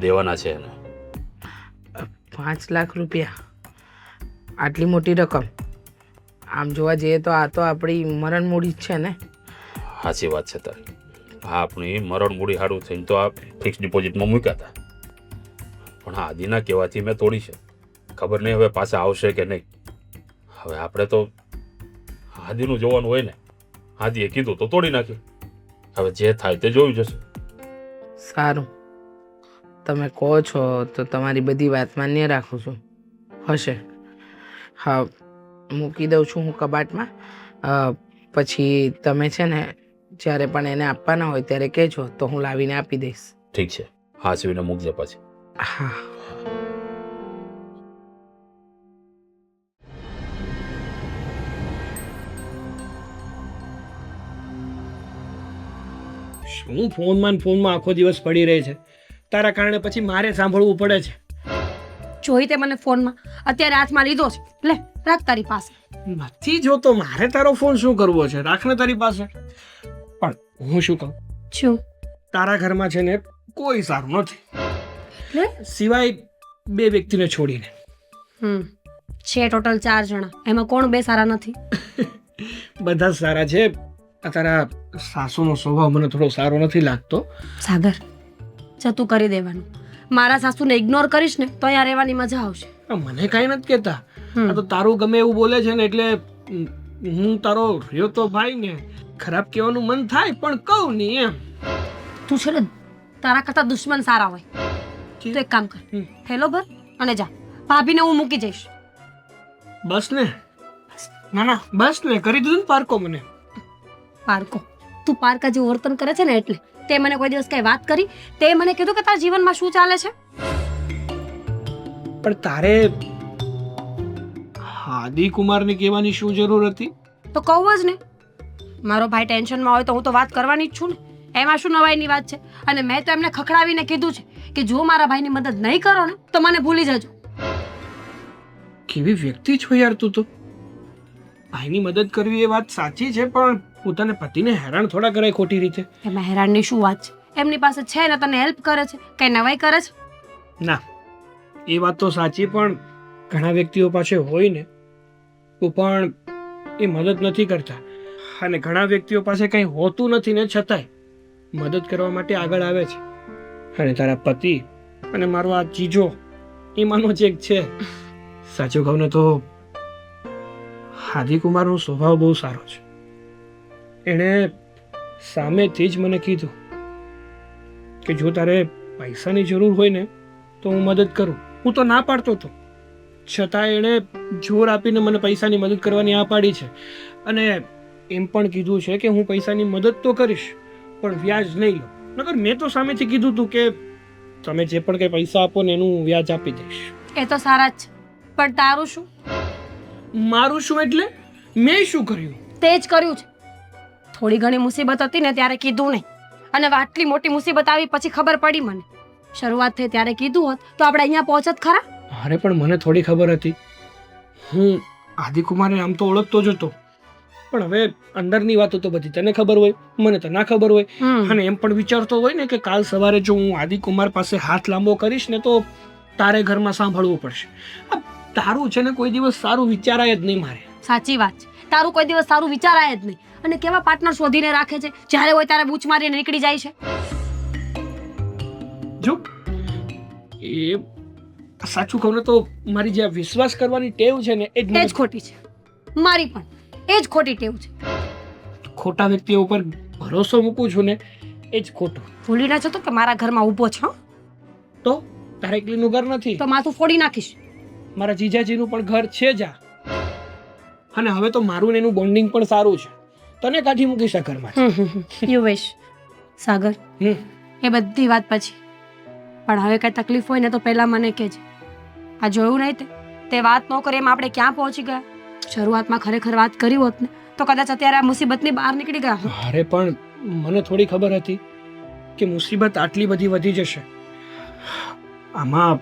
F: દેવાના છે એને.
A: 5 લાખ રૂપિયા, આટલી મોટી રકમ? આમ જોવા જઈએ તો આ તો આપણી મરણ મૂડી જ છે ને.
F: સાચી વાત છે તારી. હા, આપણી મરણ મૂડી સારું થઈને તો આ ફિક્સ ડિપોઝિટમાં મૂક્યા હતા, પણ આ આદિના કહેવાથી મેં તોડી છે. ખબર નહીં હવે પાછા આવશે કે નહીં. હવે આપણે તો આદિનું જોવાનું હોય ને. આદિએ કીધું તો તોડી નાખી. હવે જે થાય તે જોયું જશે.
A: સારું, તમે કહો છો તો તમારી બધી વાત માન્ય રાખું છું. હશે. હા, મૂકી દઉં છું હું કબાટમાં. પછી તમે છે ને જ્યારે પણ એને આપવાના હોય ત્યારે કહેજો તો હું લાવીને આપી દઈશ.
F: ઠીક છે, હાસવીને મૂકજે પછી.
A: હા.
C: શું ફોનમાં આખો દિવસ પડી રહે છે? તારા કારણે પછી મારે સાંભળવું પડે છે.
B: જોઈ તે મને ફોનમાં અત્યારે હાથમાં લીધો છે, લે રાખ તારી પાસે.
C: નથી જોતો, મારે તારો ફોન શું કરવો છે? રાખને તારી પાસે. પણ હું શું કહું,
B: શું?
C: તારા ઘરમાં છે ને કોઈ સારું નથી,
B: લે
C: સિવાય 2 વ્યક્તિને છોડીને.
B: છે ટોટલ 4 જણા, એમાં કોણ 2 સારા નથી?
C: બધા જ સારા છે. આ તારા સાસુનો સ્વભાવ મને થોડો સારો નથી લાગતો.
B: સાગર, જતું કરી દેવાનું. મારા સાસુને ઇગ્નોર કરીશ ને તો અહીંયા રહેવાની મજા આવશે.
C: મને કાંઈ નથી કહેતા. આ તો તારું ગમે એવું બોલે છે ને એટલે હું તારો રહ્યો તો ભાઈ ને ખરાબ કહેવાનું મન થાય પણ કહું નહીં એમ.
B: તું છે ને તારા કરતા દુશ્મન સારા હોય. તું એક કામ કર,
C: હમ.
B: થેલો ભર અને જા. ભાભીને હું મૂકી જઈશ.
C: બસ ને. ના ના બસ ને, કરી દીધું ને પારકો મને.
B: પારકો? તું પારકા જેવું વર્તન કરે છે ને એટલે. તે મને કોઈ દિવસ કઈ વાત કરી? તે મને કીધું કે તારા જીવનમાં શું ચાલે છે?
C: પણ તારે આદિકુમારને કહેવાની શું જરૂર હતી?
B: તો કહું જ ને. મારો ભાઈ ટેન્શનમાં હોય તો હું તો વાત કરવાની જ છું ને. એમાં શું નવાઈની વાત છે? અને મેં તો એમને ખખડાવીને કીધું છે કે જો મારા ભાઈની મદદ નહીં કરો ને તો મને ભૂલી જજો.
C: કેવી વ્યક્તિ છો યાર તું તો. ભાઈની મદદ કરવી એ વાત સાચી છે, પણ પોતાના પતિને હેરાન થોડા કરાય ખોટી રીતે.
B: એમાં હેરાનની શું વાત છે? એમની પાસે છે ને તને હેલ્પ કરે છે, કઈ નવાઈ કરે છે?
C: ના, એ વાત તો સાચી, પણ ઘણા વ્યક્તિઓ પાસે હોય ને તો પણ એ મદદ નથી કરતા, અને ઘણા વ્યક્તિઓ પાસે કંઈ હોતું નથી ને છતાંય મદદ કરવા માટે આગળ આવે છે. અને તારા પતિ અને મારો આ ચીજો એમાંનો જ એક છે. સાચું કહું ને તો આદિકુમારનો સ્વભાવ બહુ સારો છે. એણે સામેથી જ મને કીધું કે જો તારે પૈસાની જરૂર હોય ને તો હું મદદ કરું. હું તો ના પાડતો હતો, છતાં એણે જોર આપીને મને પૈસાની મદદ કરવાની આ પાડી છે. અને એમ પણ કીધું છે કે હું પૈસાની મદદ તો કરીશ પણ વ્યાજ નહીં લો. નકર મેં તો સામેથી કીધું હતું કે તમે જે પણ કંઈ પૈસા આપો ને એનું વ્યાજ આપી દઈશ.
B: એ તો સારા જ છે, પણ તારું શું?
C: મારું શું એટલે? મેં શું કર્યું?
B: તે જ કર્યું છે. થોડી ઘણી મુસીબત હતી ને ત્યારે કીધું નહીં, અને આટલી મોટી મુસીબત આવી પછી ખબર પડી મને. શરૂઆત થઈ ત્યારે કીધું હોત તો આપણે અહીંયા પહોંચત ખરા.
C: અરે પણ મને થોડી ખબર હતી. હું આદિકુમારને આમ તો ઓળખતો જ હતો, પણ હવે અંદરની વાતો તો બધી તને ખબર હોય, મને તો ના ખબર હોય. અને એમ પણ વિચારતો હોય ને કે કાલ સવારે જો હું આદિકુમાર પાસે હાથ લાંબો કરીશ ને તો તારે ઘરમાં સાંભળવું પડશે. આ તારું છે ને કોઈ દિવસ સારું વિચારાય જ નહીં મારે.
B: સાચી વાત છે, તારું કોઈ દિવસ સારું વિચારાય જ નહીં. અને કેવા પાર્ટનર શોધીને રાખે છે, જ્યારે હોય ત્યારે બૂચ મારીને નીકળી જાય છે.
C: જો એ સાચું કહું ને તો મારી જે આ વિશ્વાસ કરવાની ટેવ છે ને એ
B: એ જ ખોટી છે. મારી પણ એ જ ખોટી ટેવ છે.
C: ખોટા વ્યક્તિઓ ઉપર ભરોસો મૂકું છું ને એ જ ખોટું.
B: ભૂલી ના જતો કે મારા ઘરમાં ઊભો છે. હં?
C: તો તારે એકલીનું ઘર નથી,
B: તો માથું ફોડી નાખીશ.
C: મારા જીજાજીનું પણ ઘર છે જ આ. અને હવે તો મારું ને એનું બોન્ડિંગ પણ સારું છે. તને કાઢી મૂકીશ આ ઘરમાંથી.
B: You wish. સાગર, એ બધી વાત પછી, પણ હવે કઈ તકલીફ હોય ને તો પહેલા મને કહેજે. આ જોયું નહીં તે વાત ન કરે એમ આપણે ક્યાં પહોંચી ગયા. શરૂઆતમાં ખરેખર વાત કરી હોત ને તો કદાચ અત્યારે આ મુસીબતની બહાર નીકળી ગયા હોત.
C: અરે પણ મને થોડી ખબર હતી કે મુસીબત આટલી બધી વધી જશે. આમાં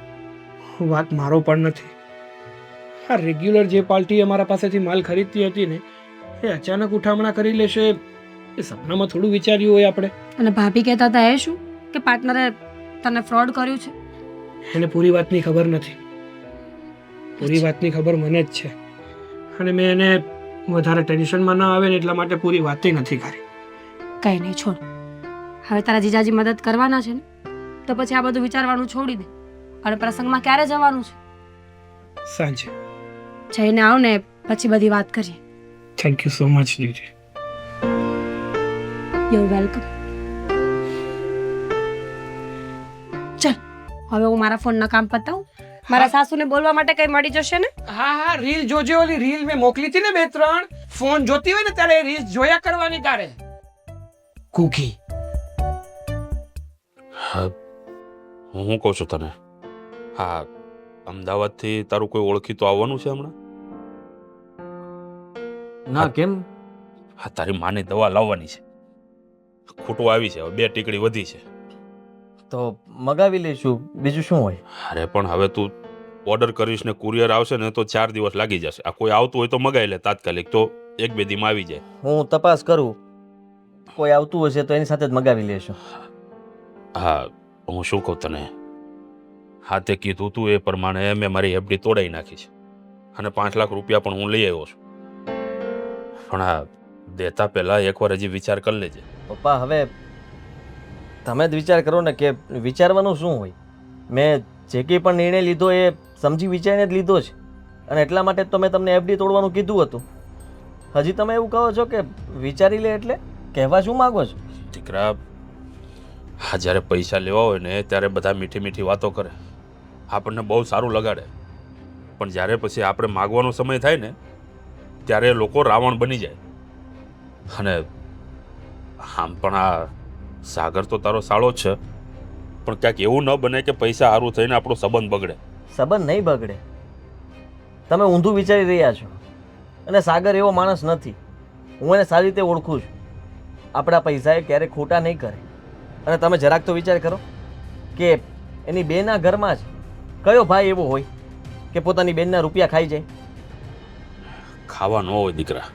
C: વાત મારો પણ નથી. આ રેગ્યુલર જે પાર્ટી અમારા પાસેથી માલ ખરીદતી હતી ને એ અચાનક ઉઠામણા કરી લેશે એ સપનામાં થોડું વિચાર્યું હોય આપણે.
B: અને ભાભી કહેતા હતા એ શું કે પાર્ટનરે તને ફ્રોડ કર્યું છે?
C: એને પૂરી વાતની ખબર નથી. પૂરી વાતની ખબર મને જ છે, અને મેં એને વધારે ટેન્શનમાં ના આવે ને એટલા માટે પૂરી વાતે નથી કરી.
B: કઈ નહીં, છોડ. હવે તારા જીજાજી મદદ કરવાના છે ને તો પછી આ બધું વિચારવાનું છોડી દે. અને પ્રસંગમાં ક્યારે જવાનું છે?
C: સાંજે.
B: જઈને આવ ને પછી બધી વાત કરીએ.
C: Thank you so much Didi.
B: You welcome. ચલ હવે હું મારા ફોનના કામ પતાવું. મારા સાસુને બોલવા માટે કઈ મળી જશે ને?
C: હા હા, રીલ જોજે. ઓલી રીલ મેં મોકલી હતી ને 2-3. ફોન જોતી હોય ને ત્યારે એ રીલ જોયા કરવાની તારે. કુકી.
F: હા, હું શું કહું છું તને? હા, અમદાવાદથી તારું કોઈ ઓળખીતું આવવાનું છે હમણાં?
E: ના, કેમ?
F: હા, તારી માની દવા લાવવાની છે. ખોટું આવી છે, હવે 2 ટીકડી વધી છે.
E: તો મગાવી લઈશું, બીજું શું હોય.
F: અરે પણ હવે તું ઓર્ડર કરીશ ને કુરિયર આવશે ને તો 4 દિવસ લાગી જશે. આ કોઈ આવતું હોય તો મગાવી લે તાત્કાલિક, તો 1-2 દીમાં આવી જાય.
E: હું તપાસ કરું, કોઈ આવતું હશે તો એની સાથે જ મગાવી લેશું.
F: હા, હું શું કહું તને, હા તે કીધું તું એ પ્રમાણે મેં મારી એફડી તોડાવી નાખી છે, અને 5 લાખ રૂપિયા પણ હું લઈ આવ્યો છું. પણ આ દેતા પહેલાં એકવાર હજી વિચાર કરી લેજે.
E: પપ્પા, હવે તમે જ વિચાર કરો ને કે વિચારવાનું શું હોય. મેં જે કંઈ પણ નિર્ણય લીધો એ સમજી વિચારીને જ લીધો છે, અને એટલા માટે તો મેં તમને એફડી તોડવાનું કીધું હતું. હજી તમે એવું કહો છો કે વિચારી લે એટલે કહેવા શું માગો છો?
F: દીકરા, હા, જ્યારે પૈસા લેવા હોય ને ત્યારે બધા મીઠી મીઠી વાતો કરે, આપણને બહુ સારું લગાડે, પણ જ્યારે પછી આપણે માગવાનો સમય થાય ને ત્યારે લોકો રાવણ બની જાય. અને આમ પણ આ સાગર તો તારો સાળો જ છે, પણ ક્યાંક એવું ન બને કે પૈસા સારું થઈને આપણો સંબંધ બગડે.
E: સંબંધ નહીં બગડે. તમે ઊંધું વિચારી રહ્યા છો. અને સાગર એવો માણસ નથી. હું એને સારી રીતે ઓળખું છું. આપણા પૈસા એ ક્યારેય ખોટા નહીં કરે. અને તમે જરાક તો વિચાર કરો કે એની બેના ઘરમાં જ કયો ભાઈ એવો હોય કે પોતાની બેનના રૂપિયા ખાઈ જાય?
F: ખાવા ન હોય દીકરા,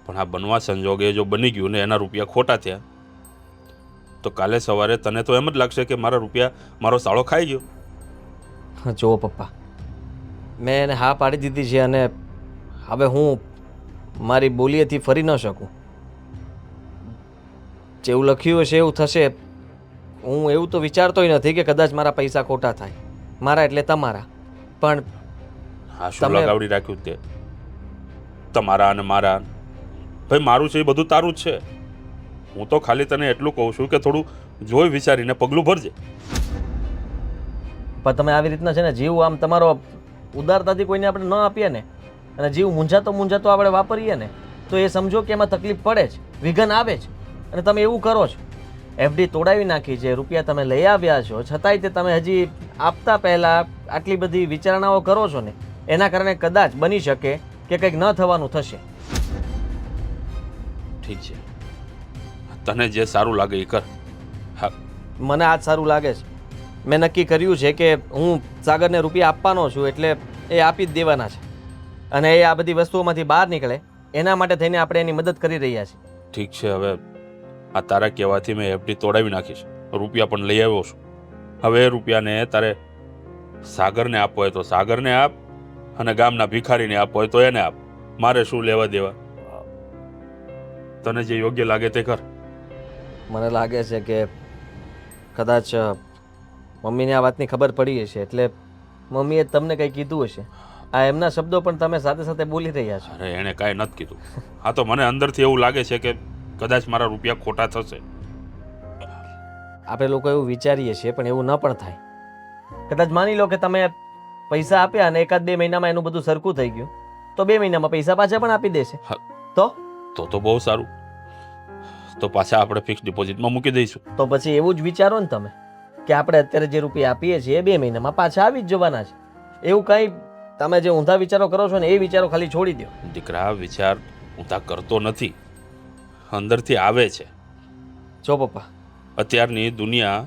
F: પણ આ બનવા સંજોગે જો બની ગયું ને એના રૂપિયા ખોટા થયા તો કાલે સવારે તને તો એમ જ લાગશે કે મારા રૂપિયા મારો સાળો ખાઈ ગયો.
E: જુઓ પપ્પા, મેં એને હા પાડી દીધી છે અને હવે હું મારી બોલીએથી ફરી ન શકું. જેવું લખ્યું હશે એવું થશે. હું એવું તો વિચારતોય નથી કે કદાચ મારા પૈસા ખોટા થાય. મારા એટલે તમારા. પણ
F: હા, શું લગાવડી રાખ્યું તે? તમારા અને મારા. ભાઈ, મારું છે એ બધું તારું જ છે. હું તો ખાલી તને એટલું કહું છું કે થોડું જોઈ વિચારીને પગલું ભરજે.
E: પણ તમે આવી રીતના છે ને જીવ આમ તમારો ઉદારતાથી કોઈને આપણે ન આપીએ ને અને જીવ મૂંઝાતો આપણે વાપરીએ ને તો એ સમજો કે એમાં તકલીફ પડે જ, વિઘન આવે જ. અને તમે એવું કરો છો. એફડી તોડાવી નાખી છે, રૂપિયા તમે લઈ આવ્યા છો, છતાંય તે તમે હજી આપતા પહેલાં આટલી બધી વિચારણાઓ કરો છો ને એના કારણે કદાચ બની શકે કે કંઈક ન થવાનું થશે.
F: ઠીક છે, તને જે સારું લાગે એ કર. હા,
E: મને આજ સારું લાગે છે. મેં નક્કી કર્યું છે કે હું સાગરને રૂપિયા આપવાનો છું એટલે એ આપી જ દેવાના છે. અને એ આ બધી વસ્તુઓમાંથી બહાર નીકળે એના માટે થઈને આપણે એની મદદ કરી રહ્યા છીએ.
F: ઠીક છે. હવે આ તારા કહેવાથી મેં એફડી તોડાવી નાખી છે, રૂપિયા પણ લઈ આવ્યો છું. હવે એ રૂપિયાને તારે સાગરને આપવો હોય તો સાગરને આપ અને ગામના ભિખારીને આપવો હોય તો એને આપ. મારે શું લેવા દેવા? તને જે યોગ્ય લાગે તે કર.
E: મને લાગે છે કે કદાચ મમ્મીને આ વાતની ખબર પડી હશે એટલે મમ્મીએ તમને કંઈ કીધું હશે. આ એમના શબ્દો પણ તમે સાથે સાથે બોલી રહ્યા છો.
F: અરે, એણે કાંઈ નથી કીધું. હા, તો મને અંદરથી એવું લાગે છે કે કદાચ મારા રૂપિયા ખોટા થશે.
E: આપણે લોકો એવું વિચારીએ છીએ પણ એવું ન પણ થાય. કદાચ માની લો કે તમે પૈસા આપ્યા અને 1-2 મહિનામાં એનું બધું સરખું થઈ ગયું તો 2 મહિનામાં પૈસા પાછા પણ આપી દેશે.
F: હા.
E: તો
F: બહુ સારું. તો પાછા આપણે ફિક્સ ડિપોઝિટમાં મૂકી દઈશું.
E: તો પછી એવું જ વિચારો ને તમે કે આપણે અત્યારે જે રૂપિયા આપીએ છીએ એ 2 મહિનામાં પાછા આવી જ જવાના છે. એવું કંઈ તમે જે ઊંધા વિચારો કરો છો ને એ વિચારો ખાલી છોડી દો.
F: દીકરા, વિચાર ઊંધા કરતો નથી, અંદરથી આવે છે.
E: જો પપ્પા,
F: અત્યારની દુનિયા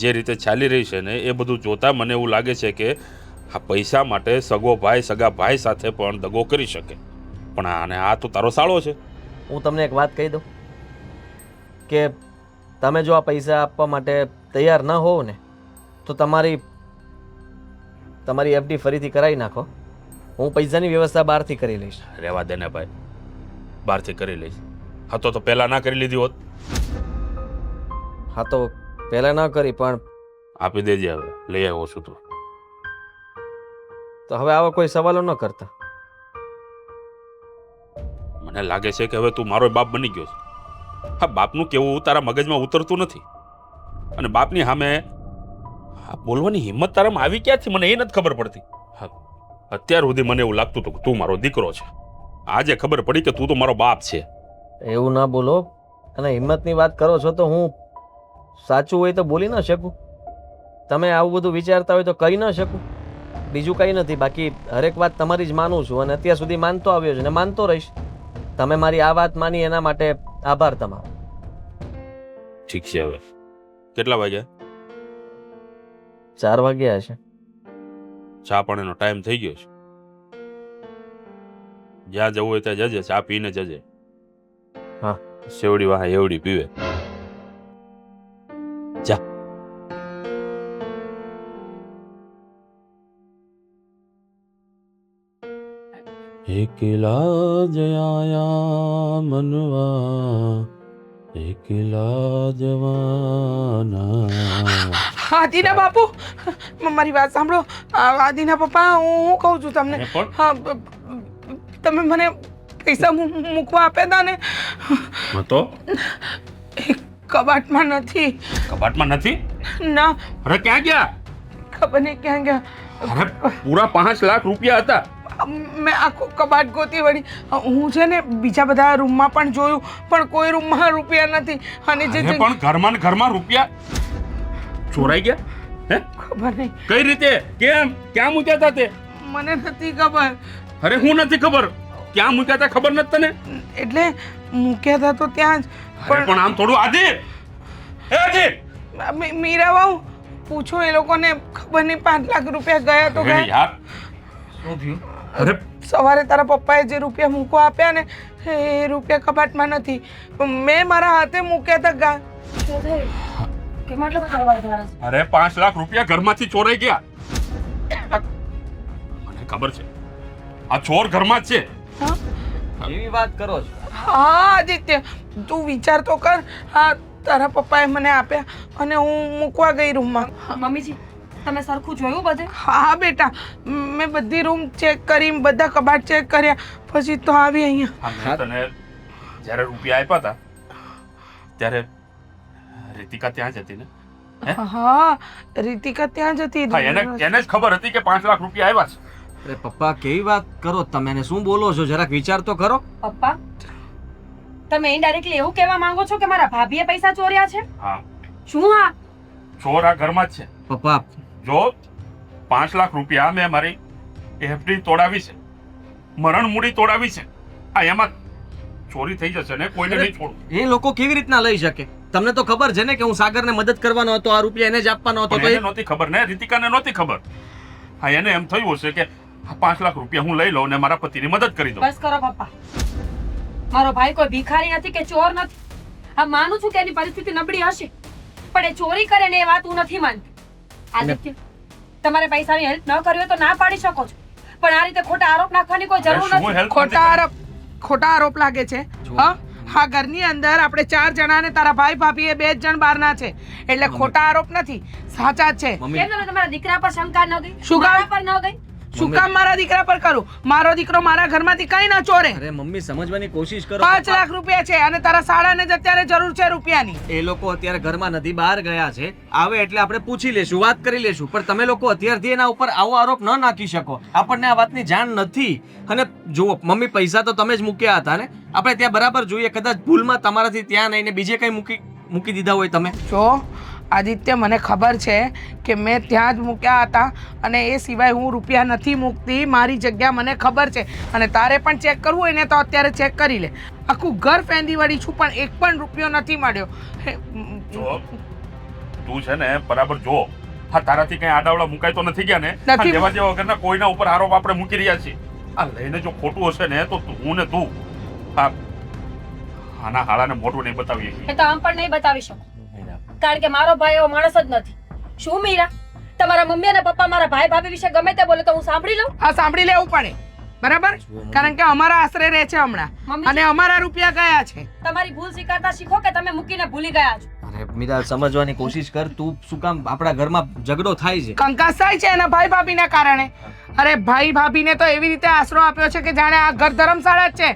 F: જે રીતે ચાલી રહી છે ને એ બધું જોતા મને એવું લાગે છે કે આ પૈસા માટે સગો ભાઈ સગા ભાઈ સાથે પણ દગો કરી શકે. પણ આ તો તારો સાળો છે.
E: હું તમને એક વાત કહી દઉં કે તમે જો આ પૈસા આપવા માટે તૈયાર ન હોવ ને તો તમારી એફડી ફરીથી કરાવી નાખો. હું પૈસાની વ્યવસ્થા બહારથી કરી લઈશ.
F: રહેવા દે ને ભાઈ, બહારથી કરી લઈશ. હા, તો પહેલાં ના કરી લીધી હોત.
E: હા, તો પહેલાં ન કરી પણ
F: આપી દેજે. હવે લઈ આવ્યો છું તું.
E: તો હવે આવા કોઈ સવાલો ન કરતા.
F: મને લાગે છે કે હવે તું મારો બાપ બની ગયો છે. હા, બાપનું કેવું તારા મગજમાં ઉતરતું નથી. અને બાપની સામે બોલવાની હિંમત તારામાં આવી ક્યાંથી મને એ નથી ખબર પડતી. હા, અત્યાર સુધી મને એવું લાગતું હતું કે તું મારો દીકરો છે. આજે ખબર પડી કે તું તો મારો બાપ છે.
E: એવું ના બોલો. અને હિંમતની વાત કરો છો તો હું સાચું હોય તો બોલી ન શકું. તમે આવું બધું વિચારતા હોય તો કહી ન શકું. બીજું કંઈ નથી. બાકી હરેક વાત તમારી જ માનું છું અને અત્યાર સુધી માનતો આવ્યો છું અને માનતો રહીશ. તમે મારી આ વાત માની એના માટે આભાર તમારો.
F: ઠીક છે. હવે કેટલા વાગ્યા?
E: 4 વાગ્યા હશે.
F: ચા પાણીનો ટાઈમ થઈ ગયો છે. જ્યાં જવું હોય ત્યાં જજે. ચા પીને જજે.
E: હા.
F: સેવડી વાહ એવડી પીવે. જા. એકલા જયા મનવા, એકલા જવાના.
A: આદિના બાપુ, મારી વાત સાંભળો. આદિના પપ્પા, હું કહું છું તમને.
F: પણ
A: હા, તમે મને પૈસા મૂકવા આપ્યા હતા ને
F: તો
A: એ કબાટમાં નથી.
F: કબાટમાં નથી?
A: ના,
F: અરે ક્યાં ગયા?
A: ખબર નહીં ક્યાં ગયા.
F: અરે પૂરા 5 લાખ રૂપિયા હતા.
A: મેં આખું કબાટ ગોતી વળી. હું છે ને બીજા બધા રૂમમાં પણ જોયું, પણ કોઈ રૂમમાં રૂપિયા નથી. અને જે
F: અરે પણ ઘરમાં ને ઘરમાં રૂપિયા ચોરાઈ ગયા? હે?
A: ખબર નહીં,
F: કઈ રીતે? કેમ? ક્યાં મૂક્યા હતા તે?
A: મને નથી ખબર.
F: અરે હું નથી ખબર. ક્યાં મૂક્યા હતા ખબર નથી તને?
A: એટલે મૂક્યા હતા તો ત્યાં જ.
F: અરે પણ આમ થોડું આદિ, હે આદિ,
A: મીરા વાવ પૂછો એ લોકોને. ખબર નહીં 5 લાખ રૂપિયા ગયા તો
F: અરે
A: ગયા.
F: યાર શું થયું? અરે
A: સવારે તારા પપ્પાએ જે રૂપિયા મૂકવા આપ્યા ને એ રૂપિયા કબાટમાં નથી. મેં મારા હાથે મૂક્યા હતા ગા.
B: કેમ આટલો બધો અવાજ આવે છે?
F: અરે 5 લાખ રૂપિયા ઘરમાંથી ચોરાઈ ગયા. મને ખબર છે આ ચોર ઘરમાં જ છે.
A: હા?
E: એવી વાત કરો છો?
A: હા આદિત્ય, તું વિચાર તો કર. હા, તારા પપ્પાએ મને આપ્યા અને હું મૂકવા ગઈ રૂમમાં.
B: મમ્મીજી, તમે સરખું જોયું બધે?
A: હા બેટા, મેં બધી રૂમ ચેક કરી, બધા કબાટ ચેક કર્યા, પછી તો આવી અહીંયા.
F: મેં તને જ્યારે રૂપિયા આપ્યા હતા ત્યારે રીતિકા ત્યાં જ હતી ને? હે?
A: હા, રીતિકા ત્યાં જ હતી.
F: હા, એને જ ખબર હતી કે 5 લાખ રૂપિયા આવ્યા છે.
E: અરે પપ્પા કેવી વાત કરો તમે? એને શું બોલો છો? જરાક વિચાર તો કરો.
B: પપ્પા, તમે ઇનડાયરેક્ટલી એવું કહેવા માંગો છો કે મારા ભાભીએ પૈસા ચોર્યા છે?
F: હા,
B: શું? હા,
F: ચોર આ ઘરમાં જ છે.
E: પપ્પા
F: જો 5 લાખ રૂપિયા મેં મારી એફડી તોડાવી છે, મરણ મૂડી તોડાવી છે. આ એમાં ચોરી થઈ જશે ને, કોઈને નહીં છોડું.
E: એ લોકો કેવી રીતના લઈ શકે? તમને તો ખબર છે ને કે હું સાગરને મદદ કરવાનો હતો, આ રૂપિયા એને જ આપવાનો હતો.
F: પણ
E: તો
F: એને નહોતી ખબર ને, રીતિકાને નહોતી ખબર. હા, એને એમ થયું હશે કે આ 5 લાખ રૂપિયા હું લઈ લઉં ને મારા પતિની મદદ કરી દઉં.
B: બસ કરો પપ્પા. મારો ભાઈ કોઈ ભિખારી નથી કે ચોર નથી. હા, માનું છું કે એની પરિસ્થિતિ નબળી હશે, પણ એ ચોરી કરે ને એ વાત હું નથી માનતી. આદિત્ય, તમારે પૈસાની હેલ્પ ન કરવી હોય તો ના પાડી શકો છો, પણ આ રીતે ખોટા આરોપ નાખવાની કોઈ જરૂર
F: શું
B: નથી.
F: help
A: ખોટા આરોપ લાગે છે. હા, હા, ઘરની અંદર આપણે 4 જણા ને તારા ભાઈ ભાભી એ 2 જણ બહારના છે, એટલે ખોટા આરોપ નથી, સાચા જ છે.
E: મમ્મી
B: કેમ તમે તમારા દીકરા પર શંકા ન ગઈ?
A: શું કામ?
B: મારા પર ન ગઈ?
A: શું કામ મારા દીકરા પર કરું? મારો દીકરો મારા ઘરમાંથી કઈ ન ચોરે.
E: અરે મમ્મી સમજવાની કોશિશ કરો.
A: 5 લાખ રૂપિયા છે અને તારા સાળાને જ અત્યારે જરૂર છે રૂપિયાની.
E: એ લોકો અત્યારે ઘરમાં નથી, બહાર ગયા છે. આવે એટલે આપણે પૂછી લેશું, વાત કરી લેશું. પણ તમે લોકો અત્યારથી એના ઉપર આવો આરોપ ન નાખી શકો. આપણને આ વાતની જાણ નથી. અને જુઓ મમ્મી, પૈસા તો તમે જ મૂક્યા હતા ને. આપણે ત્યાં બરાબર જોઈએ, કદાચ ભૂલમાં તમારાથી ત્યાં નહીં ને બીજે કઈ મૂકી દીધા હોય તમે.
A: જો આદિત્ય, મને ખબર છે કે મેં ત્યાં જ મૂક્યા હતા અને એ સિવાય હું રૂપિયા નથી મૂકતી. મારી જગ્યા મને ખબર છે અને તારે પણ ચેક કરવું હોય ને તો અત્યારે ચેક કરી લે. આખું ઘર ફેંદી વળી છું પણ એક પણ રૂપિયો નથી મળ્યો.
F: જો તું છે ને બરાબર જો, હા, તારાથી કઈ આડાવડા મુકાય તો નથી ગયા ને?
A: નથી.
F: આ જેવા જેવા વગરના કોઈના ઉપર આરોપ આપણે મૂકી રહ્યા છીએ. આ લઈને જો ખોટું હશે ને તો હું ને તું આના હાળાને મોઢું નહીં બતાવીએ.
B: એ તો આમ પણ નહીં બતાવી શકો, કારણ કે મારો ભાઈ એવો માણસ જ નથી. શું મીરા, તમારા મમ્મી અને પપ્પા મારા ભાઈ ભાભી વિશે ગમે તે બોલે તો હું સાંભળી લઉં?
A: આ સાંભળી લેવું પડે, બરાબર? કારણ કે અમારા આશરે રહે છે હમણાં
B: મમ્મી,
A: અને અમારા રૂપિયા ગયા છે.
B: તમારી ભૂલ સ્વીકારતા શીખો કે તમે મૂકીને ભૂલી ગયા છો.
E: અરે મીરા, સમજવાની કોશિશ કર. તું શું કામ આપણા ઘરમાં ઝઘડો થાય છે?
A: કંકાસ થાય છે એના ભાઈ ભાભીના કારણે. અરે ભાઈ ભાભીને તો એવી રીતે આશરો આપ્યો છે કે જાણે આ ઘર ધર્મશાળા જ છે.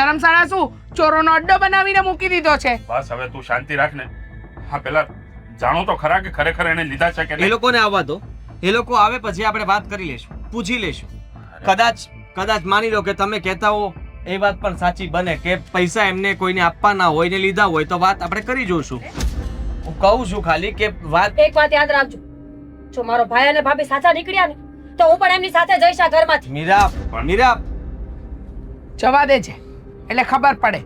A: ધર્મશાળા શું, ચોરોનો અડ્ડો બનાવીને મૂકી દીધો છે.
F: બસ હવે તું શાંતિ રાખ ને. હા, પેલા જાણો તો ખરા કે ખરેખર એને લીધા છે કે
E: એ
F: નહીં?
E: લોકોને આવવા દો. એ લોકો આવે પછી આપણે વાત કરી લેશું, પૂછી લેશું. કદાચ માની લો કે તમે કહેતા હો એ વાત પણ સાચી બને કે પૈસા એમને કોઈને આપવાના હોય ને લીધા હોય તો વાત આપણે કરી જોઈશું. હું કહું છું ખાલી કે વાત.
B: એક વાત યાદ રાખજો, જો મારો ભાઈ અને ભાભી સાચા નીકળ્યા ને તો હું પણ એમની સાથે જઈશ આ ઘરમાંથી.
E: મીરા
A: જવા દે છે એટલે ખબર પડે.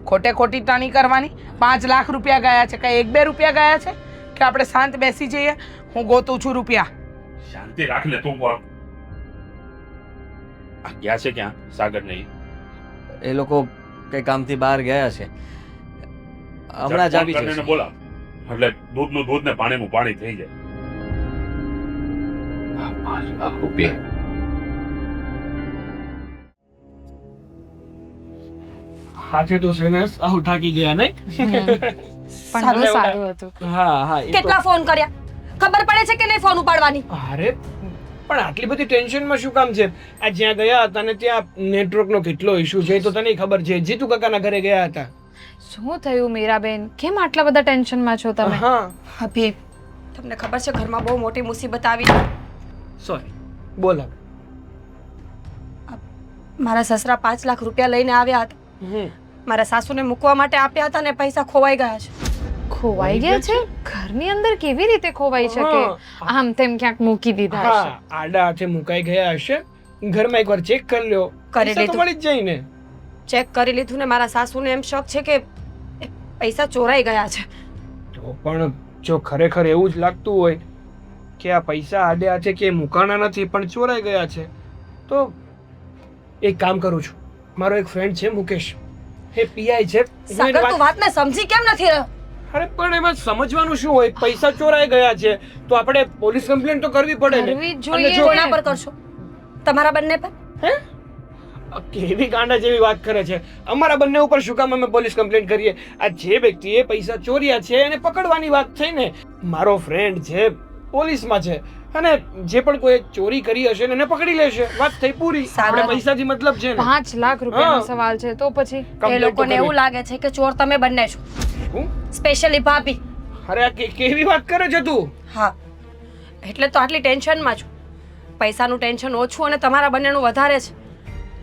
A: ખોટે ખોટી ટણી કરવાની. 5 લાખ રૂપિયા ગયા છે, કઈ 1-2 રૂપિયા ગયા છે કે આપણે શાંત બેસી જઈએ? હું ગોતું છું રૂપિયા.
F: શાંતિ રાખ ને તું. આ ગયા છે ક્યાં સાગર? નહીં,
E: એ લોકો કઈ કામથી બહાર ગયા છે, હમણાં જ આવી જશે.
F: બોલા એટલે દૂધનું દૂધ ને પાણીનું પાણી થઈ જાય. 5 લાખ રૂપિયા
C: આજે તો છે ને સાવ થાકી ગયા નહીં?
D: પણ બહુ સારું હતું.
C: હા હા, એ તો
B: કેટલા ફોન કર્યા? ખબર પડે છે કે નહીં ફોન ઉપાડવાની?
C: અરે પણ આટલી બધી ટેન્શનમાં શું કામ છે? આ જ્યાં ગયા હતા ને ત્યાં નેટવર્કનો કેટલો ઇશ્યુ છે એ તો તને ખબર છે. જીતુ કાકાના ઘરે ગયા હતા.
D: શું થયું મીરાબેન? કેમ આટલા બધા ટેન્શનમાં છો તમે?
C: હા
B: ભાભી તમને ખબર છે ઘરમાં બહુ મોટી મુસીબત આવી છે.
C: સોરી બોલ હવે.
B: મારા સસરા 5 લાખ રૂપિયા લઈને આવ્યા હતા.
C: હમ
B: મારા સાસુને મૂકવા માટે આપ્યા હતા ને પૈસા ખોવાઈ ગયા છે.
D: ખોવાઈ ગયા છે? ઘરની અંદર કેવી રીતે ખોવાઈ શકે? આમ તેમ ક્યાંક મૂકી દીધા હશે.
C: હા આડા હાથે મુકાઈ ગયા હશે. ઘરમાં એકવાર ચેક કરી લ્યો.
B: કરી
C: પૈસા તો
B: લીધું.
C: મળી જ જાય ને.
B: ચેક કરી લીધું ને મારા સાસુને એમ શક છે કે એ પૈસા ચોરાઈ ગયા છે.
C: તો પણ જો ખરેખર એવું જ લાગતું હોય કે આ પૈસા આડે હાથે કે મુકાણા નથી પણ ચોરાઈ ગયા છે તો એક કામ કરું છું. મારો એક ફ્રેન્ડ છે મુકેશ, એ પીઆઈ છે. હું એને
B: સાગર તું વાતને સમજી કેમ નથી રહ્યો?
C: અરે પણ એમાં સમજવાનું શું હોય? પૈસા ચોરાઈ ગયા છે તો આપણે પોલીસ કમ્પ્લેન તો કરવી પડે ને.
D: કરવી જ
C: અને
D: જોઈએ.
C: જો
B: કોના પર કરશો? તમારા બંને પર?
C: કેવી ગાંડા જેવી વાત કરે છે. અમારા બંને ઉપર શું કામ અમે પોલીસ કમ્પ્લેન કરીએ? આ જે વ્યક્તિએ પૈસા ચોર્યા છે એને પકડવાની વાત થઈ ને. મારો ફ્રેન્ડ છે, પોલીસમાં છે અને જે પણ કોઈ ચોરી કરી હશે ને એને પકડી લેશે. વાત થઈ પૂરી. આપણે પૈસાથી મતલબ છે ને.
D: 5 લાખ રૂપિયાનો
C: હા.
D: સવાલ છે તો પછી
B: એ
C: Complaint તો
B: લોકોને
C: કરવી.
B: એવું લાગે છે કે ચોર તમે બંને છો,
C: હું?
B: સ્પેશિયલી ભાભી.
C: અરે આ કેવી વાત કરે છે તું?
B: હા એટલે તો આટલી ટેન્શનમાં છું. પૈસાનું ટેન્શન ઓછું અને તમારા બંનેનું વધારે છે.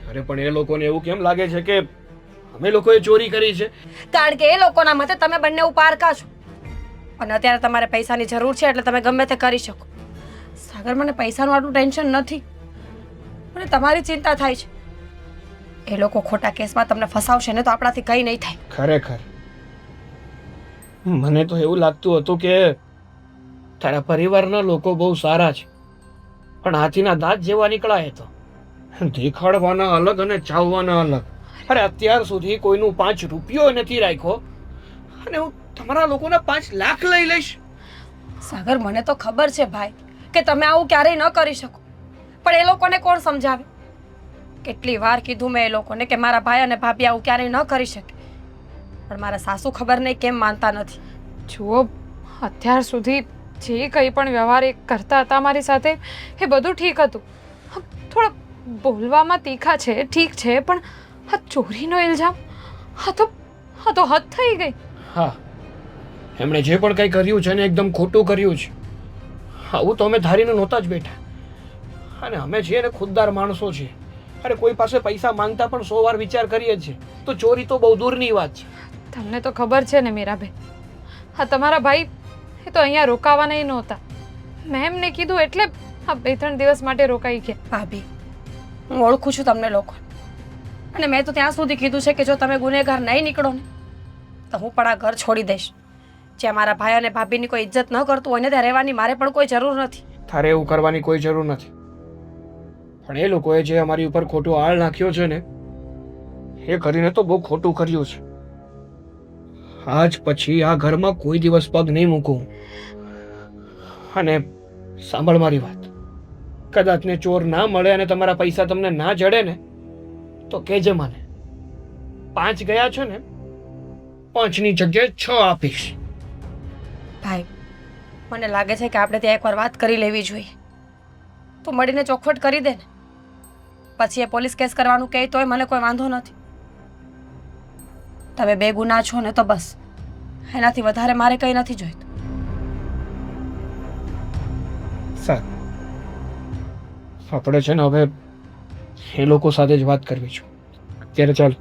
C: અરે પણ એ લોકોને એવું કેમ લાગે છે કે અમે લોકોએ ચોરી કરી છે?
B: કારણ કે એ લોકોના મતે તમે બંને પારકા છો અને અત્યારે તમારે પૈસાની જરૂર છે એટલે તમે ગમે તે કરી શકો. સાગર મને પૈસાનું આટલું ટેન્શન નથી, મને તમારી ચિંતા થાય છે. એ લોકો ખોટા કેસમાં તમને ફસાવશે ને તો આપણાથી કંઈ નહીં થાય.
C: ખરેખર મને તો એવું લાગતું હતું કે તારા પરિવારના લોકો બહુ સારા છે પણ હાથીના દાંત જેવા નીકળાય તો દેખાડવાના અલગ અને ચાવવાના અલગ. અરે અત્યાર સુધી કોઈનું 5 રૂપિયો નથી રાખ્યો અને હું તમારા લોકોના 5 લાખ લઈ લઈશ.
B: સાગર મને તો ખબર છે ભાઈ કે તમે આવું ક્યારેય ન કરી શકો, પણ એ લોકોને કોણ સમજાવે? કેટલી વાર કીધું મેં એ લોકોને કે મારા ભાઈ અને ભાભી આવું ક્યારેય ન કરી શકે, પણ મારા સાસુ ખબર નહીં કેમ માનતા નથી.
D: જુઓ, અત્યાર સુધી જે કંઈ પણ વ્યવહાર એ કરતા હતા મારી સાથે એ બધું ઠીક હતું. થોડા બોલવામાં તીખા છે, ઠીક છે, પણ આ ચોરીનો ઇલ્ઝામ આ તો હદ થઈ ગઈ.
C: હા એમણે જે પણ કંઈ કર્યું છે ને એકદમ ખોટું કર્યું છે. આવું તો અમે ધારીને નહોતા જ બેઠા અને અમે છીએ ને ખુદદાર માણસો છીએ. અરે કોઈ પાસે પૈસા માંગતા પણ 100 વાર વિચાર કરીએ છીએ તો ચોરી તો બહુ દૂરની વાત છે.
D: તમને તો ખબર છે ને મીરાબેન, હા તમારા ભાઈ એ તો અહીંયા રોકાવાના ય નહોતા. મેં એમને કીધું એટલે આ 2-3 દિવસ માટે રોકાઈ ગયા.
B: ભાભી હું ઓળખું છું તમને લોકો અને મેં તો ત્યાં સુધી કીધું છે કે જો તમે ગુનેગાર નહીં નીકળો ને તો હું પણ આ ઘર છોડી દઈશ. જ્યાં મારા ભાઈ અને ભાભીની કોઈ ઇજ્જત ન કરતું હોય ને ત્યાં રહેવાની મારે પણ કોઈ જરૂર નથી.
C: તારે એવું કરવાની કોઈ જરૂર નથી પણ એ લોકોએ જે અમારી ઉપર ખોટો આળ નાખ્યો છે ને એ કરીને તો બહુ ખોટું કર્યું છે. આજ પછી આ ઘરમાં કોઈ દિવસ પગ નહીં મૂકું. અને સાંભળ મારી વાત, કદાચ ને ચોર ના મળે અને તમારા પૈસા તમને ના જડે ને તો કહેજે મને. 5 ગયા છે ને 5ની જગ્યાએ 6 આપીશ.
B: ભાઈ મને લાગે છે કે આપણે ત્યાં એકવાર વાત કરી લેવી જોઈએ. તો મળીને ચોખવટ કરી દે ને, પછી એ પોલીસ કેસ કરવાનું કહે તોય મને કોઈ વાંધો નથી. તમે 2 ગુના છો ને તો બસ, એનાથી વધારે મારે કંઈ નથી જોઈતું.
C: સારું આપણે છે ને હવે એ લોકો સાથે જ વાત કરવી છે. અત્યારે ચાલ.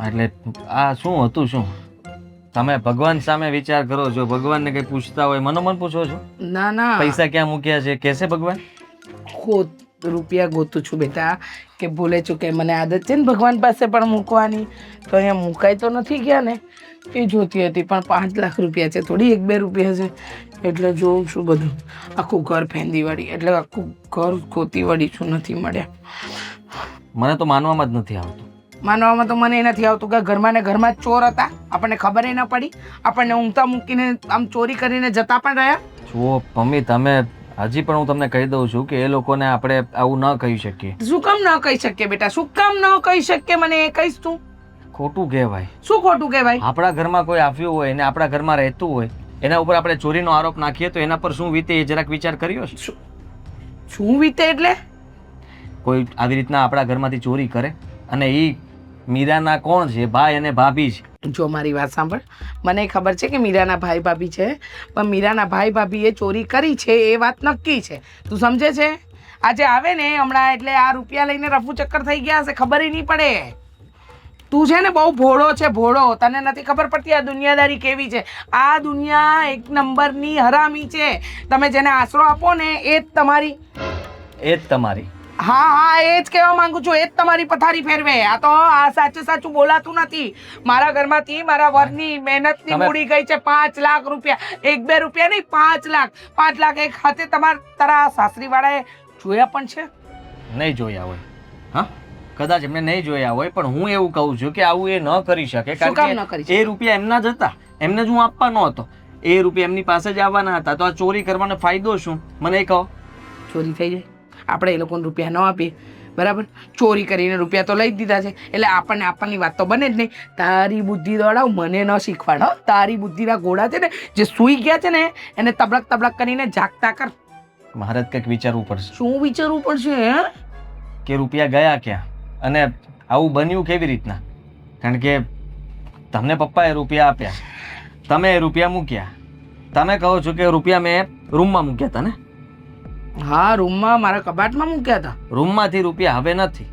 E: એટલે આ શું હતું? શું તમે ભગવાન સામે વિચાર કરો છો? ભગવાનને કંઈ પૂછતા હોય મનોમન પૂછો છો?
A: ના ના,
E: પૈસા ક્યાં મૂક્યા છે કહેશે ભગવાન?
A: રૂપિયા ગોતું છું બેટા, કે ભૂલે ચૂકે મને આદત છે ને ભગવાન પાસે પણ મૂકવાની, તો અહીંયા મુકાઈ તો નથી ગયા ને એ જોતી હતી. પણ 5 લાખ રૂપિયા છે, થોડી 1-2 રૂપિયા છે એટલે જોઉં છું બધું. આખું ઘર ફેંદી વળી એટલે આખું ઘર ગોતી વળી છું, નથી મળ્યા.
E: મને તો માનવામાં જ નથી આવતું.
A: માનવામાં તો મને એ નથી આવતું કે ઘરમાં ને ઘરમાં જ ચોર હતા, આપણને ખબર ન પડી, આપણને ઊંઘતા મૂકીને આમ ચોરી કરીને જતા પણ રહ્યા.
E: જુઓ મમ્મી, તમે હજી પણ હું તમને કહી દઉં છું કે એ લોકોને આપણે આવું ન કહી શકીએ.
A: શું કામ ન કહી શકીએ બેટા? શું કામ ન કહી શકીએ? મને એ કહીશ તું.
E: ખોટું કહેવાય.
A: શું ખોટું કહેવાય?
E: આપણા ઘરમાં કોઈ આવ્યું હોય ને આપણા ઘરમાં રહેતું હોય, એના ઉપર આપણે ચોરીનો આરોપ નાખીએ તો એના પર શું વીતે એ જરાક વિચાર કર્યો છે?
A: શું વીતે એટલે?
E: કોઈ આવી રીતના આપણા ઘરમાંથી ચોરી કરે અને એ મીરાના કોણ છે? ભાઈ અને ભાભી છે.
A: જો મારી વાત સાંભળ, મને ખબર છે કે મીરાના ભાઈ ભાભી છે, પણ મીરાના ભાઈ ભાભીએ ચોરી કરી છે એ વાત નક્કી છે. તું સમજે છે? આજે આવે ને હમણાં એટલે આ રૂપિયા લઈને રફુ ચક્કર થઈ ગયા હશે, ખબર નહીં પડે. તું છે ને બહુ ભોળો છે, ભોળો. તને નથી ખબર પડતી આ દુનિયાદારી કેવી છે. આ દુનિયા એક નંબરની હરામી છે. તમે જેને આશરો આપો ને એ જ તમારી
E: એ જ તમારી.
A: હા હા, એ જ કહેવા માંગુ છું. એ જ તમારી પથારી ફેરવે. આ તો આ સાચું સાચું બોલાતું નથી. મારા ઘરમાંથી મારા વરની મહેનતની મૂડી ગઈ છે 5 લાખ રૂપિયા. 1-2 રૂપિયા નહીં, 5 લાખ. 5 લાખ એક હાથે તારા સાસરીવાળાએ જોયા પણ છે?
E: નહીં જોયા હોય. હા, કદાચ એમને નહીં જોયા હોય, પણ હું એવું કહું છું કે આવું એ ન કરી શકે.
A: શું કામ ન કરી શકે?
E: એ રૂપિયા એમના જ હતા, એમને જ હું આપવાનો હતો. એ રૂપિયા એમની પાસે જ આવવાના હતા, તો આ ચોરી કરવાનો ફાયદો શું? મને એ કહો.
A: ચોરી થઈ જાય, આપણે એ લોકોને રૂપિયા ન આપીએ, બરાબર? ચોરી કરીને રૂપિયા તો લઈ જ દીધા છે, એટલે આપણને આપવાની વાત તો બને જ નહીં. તારી બુદ્ધિ દોડાવ, મને ન શીખવાડ. હો, તારી બુદ્ધિના ઘોડા છે ને જે સૂઈ ગયા છે ને એને તબડક તબડક કરીને જાગતા કર.
E: મારે જ કંઈક વિચારવું પડશે.
A: શું વિચારવું પડશે? હે,
E: કે રૂપિયા ગયા ક્યાં અને આવું બન્યું કેવી રીતના? કારણ કે તમને પપ્પાએ રૂપિયા આપ્યા, તમે એ રૂપિયા મૂક્યા. તમે કહો છો કે રૂપિયા મેં રૂમમાં મૂક્યા હતા ને?
A: હા, રૂમમાં મારા કબાટમાં મૂક્યા હતા.
E: રૂમમાંથી રૂપિયા હવે નથી.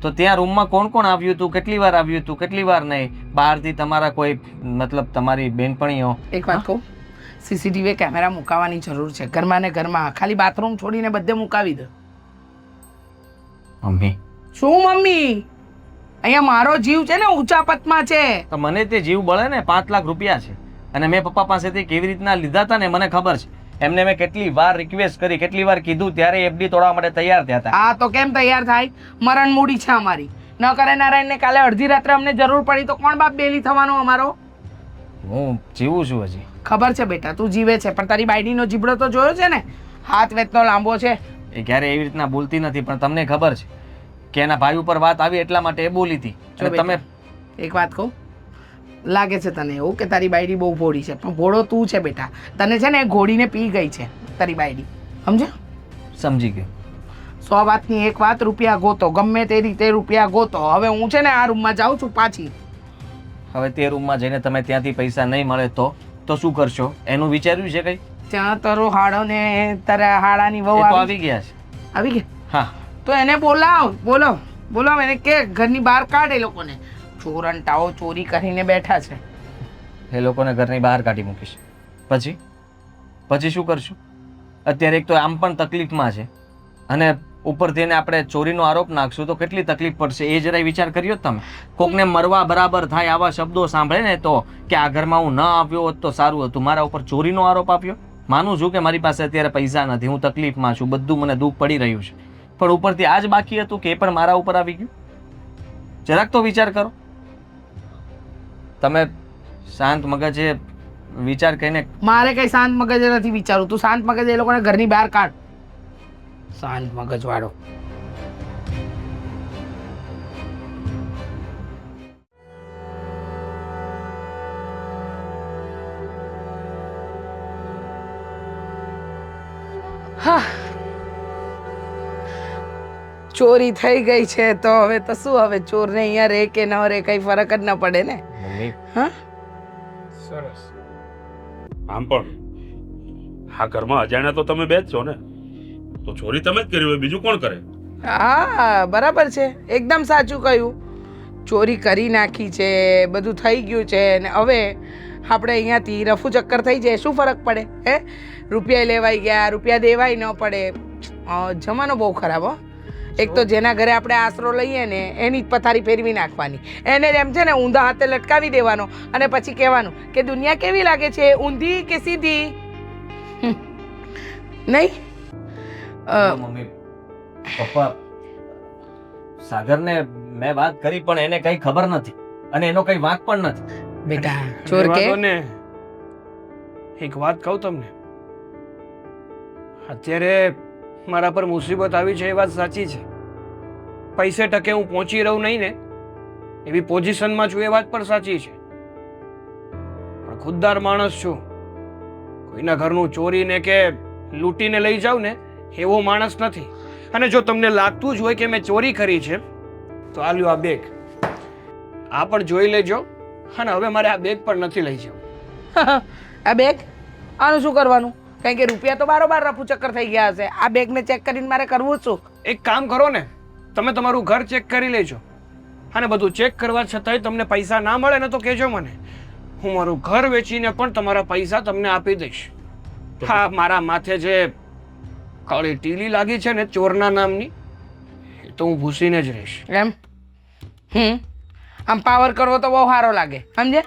E: તો ત્યાં રૂમમાં કોણ કોણ આવ્યું હતું? કેટલી વાર આવ્યું હતું? કેટલી વાર નહીં? બહારથી તમારા કોઈ મતલબ તમારી બેનપણીઓ?
A: એક વાત કહું, સીસીટીવી કેમેરા મુકાવવાની જરૂર છે ઘરમાં ને ઘરમાં. ખાલી બાથરૂમ છોડીને બધે મુકાવી દો.
E: મમ્મી.
A: શું મમ્મી? અહીંયા મારો જીવ છે ને ઊંચા પતમાં છે.
E: તો મને તે જીવ બળે ને. 5 લાખ રૂપિયા છે અને મેં પપ્પા પાસેથી કેવી રીતના લીધા હતા ને મને ખબર છે. એમને મેં કેટલી વાર રિક્વેસ્ટ કરી, કેટલી વાર કીધું, ત્યારે એફડી તોડવા માટે તૈયાર થયા હતા.
A: હા, તો કેમ તૈયાર થાય? મરણ મૂડી છે અમારી. ન કરે નારાયણને કાલે અડધી રાત્રે અમને જરૂર પડી તો કોણ બાપ બેલી થવાનો અમારો?
E: હું જીવું છું હજી.
A: ખબર છે બેટા, તું જીવે છે, પણ તારી બાયડીનો જીબડો તો જોયો છે ને? હાથ વેતનો લાંબો છે.
E: એ ક્યારે એવી રીતના બોલતી નથી, પણ તમને ખબર છે કે એના ભાઈ ઉપર વાત આવી એટલા માટે એ બોલી હતી.
A: જો
E: તમે
A: એક વાત કહું, લાગે છે તને એવું કે તારી બાયડી બહુ ભોળી છે, પણ ભોળો તું છે બેટા. તને છે ને ઘોડીને પી ગઈ છે તારી બાયડી, સમજ્યો?
E: સમજી ગયો.
A: 100 વાતની એક વાત, રૂપિયા ગોતો, ગમે તે રીતે રૂપિયા ગોતો. હવે હું છે ને આ રૂમમાં જાઉં છું પાછી.
E: હવે તે રૂમમાં જઈને તમે ત્યાંથી પૈસા નહીં મળે તો શું કરશો? એનું વિચાર્યું છે કઈ?
A: ત્યાં તારો હાડો ને તારા હાડાની વહુ
E: એ તો
A: આવી
E: આવી ગયા છે.
A: આવી ગયા?
E: હા.
A: તો એને બોલાવ, બોલાવ એને કે ઘરની બહાર કાઢ. એ લોકોને ચોરંટાઓ ચોરી કરીને બેઠા છે.
E: એ લોકોને ઘરની બહાર કાઢી મૂકીશ. પછી શું કરશું? અત્યારે એક તો આમ પણ તકલીફમાં છે અને ઉપરથી એને આપણે ચોરીનો આરોપ નાખશું તો કેટલી તકલીફ પડશે એ જરાય વિચાર કર્યો તમે? કોકને મરવા બરાબર થાય આવા શબ્દો સાંભળે ને તો કે આ ઘરમાં હું ન આવ્યો હોત તો સારું હતું. મારા ઉપર ચોરીનો આરોપ આપ્યો. માનું છું કે મારી પાસે અત્યારે પૈસા નથી, હું તકલીફમાં છું, બધું મને દુઃખ પડી રહ્યું છે, પણ ઉપરથી આ જ બાકી હતું કે એ પણ મારા ઉપર આવી ગયું. જરાક તો વિચાર કરો. તમે શાંત મગજે વિચાર કરીને.
A: મારે કઈ શાંત મગજે નથી વિચારું. તું શાંત મગજે એ લોકોને ઘરની બહાર કાઢ. શાંત મગજ વાળો. હા, ચોરી થઈ ગઈ છે તો હવે તો શું? હવે ચોરને અહીંયા રે કે ન રે કઈ ફરક જ ન પડે ને.
E: મમ્મી.
A: હા,
C: સરસ.
F: આમ પણ આ ઘરમાં અજાણ્યા તો તમે બે જ છો ને, તો ચોરી તમે જ કરી હોય, બીજું કોણ કરે?
A: હા, બરાબર છે, એકદમ સાચું કહ્યું. ચોરી કરી નાખી છે, બધું થઈ ગયું છે ને હવે આપણે અહીંયાથી રફુ ચક્કર થઈ જાય, શું ફરક પડે? હે, રૂપિયા લેવાઈ ગયા, રૂપિયા દેવાય ન પડે. જમાનો બહુ ખરાબ. હો, એક તો જેના ઘરે આપણે આશરો લઈએ ને એની જ પથારી ફેરવી નાખવાની, એને એમ છે ને ઊંધા હાથે લટકાવી દેવાનો અને પછી કહેવાનું કે દુનિયા કેવી લાગે છે, ઊંધી કે સીધી? નહીં
E: મમ્મી પપ્પા, સાગરને મેં વાત કરી પણ એને કઈ ખબર નથી અને એનો કઈ વાંક પણ નથી.
A: બેટા ચોર કે
C: ને એક વાત કહું તમને, અત્યારે મારા પર મુસીબત આવી છે એ વાત સાચી છે. પૈસે ટકે હું પહોંચી રહું નહીં ને એવી પોઝિશનમાં છું એ વાત પણ સાચી છે. પણ ખુદદાર માણસ છું. કોઈના ઘરનું ચોરીને કે લૂંટીને લઈ જાઉં ને એવો માણસ નથી. અને જો તમને લાગતું જ હોય કે મેં ચોરી કરી છે તો આ લ્યો આ બેગ, આ પણ જોઈ લેજો. અને હવે મારે આ બેગ પણ નથી લઈ જવું.
A: આ બેગ આનું શું કરવાનું? કારણ કે રૂપિયા તો બારોબાર રફુ ચક્કર થઈ ગયા હશે. આ બેગને ચેક કરીને મારે કરવું શું?
C: એક કામ કરો ને, તમે તમારું ઘર ચેક કરી લેજો. અને બધું ચેક કરવા છતાંય તમને પૈસા ના મળે ને તો કહેજો મને. હું મારું ઘર વેચીને પણ તમારા પૈસા તમને આપી દઈશ. હા, મારા માથે જે કાળી ટીલી લાગી છે ને ચોરના નામની, એ તો હું ભૂસીને જ રહીશ.
A: એમ આમ પાવર કરવો તો બહુ સારો લાગે, સમજે?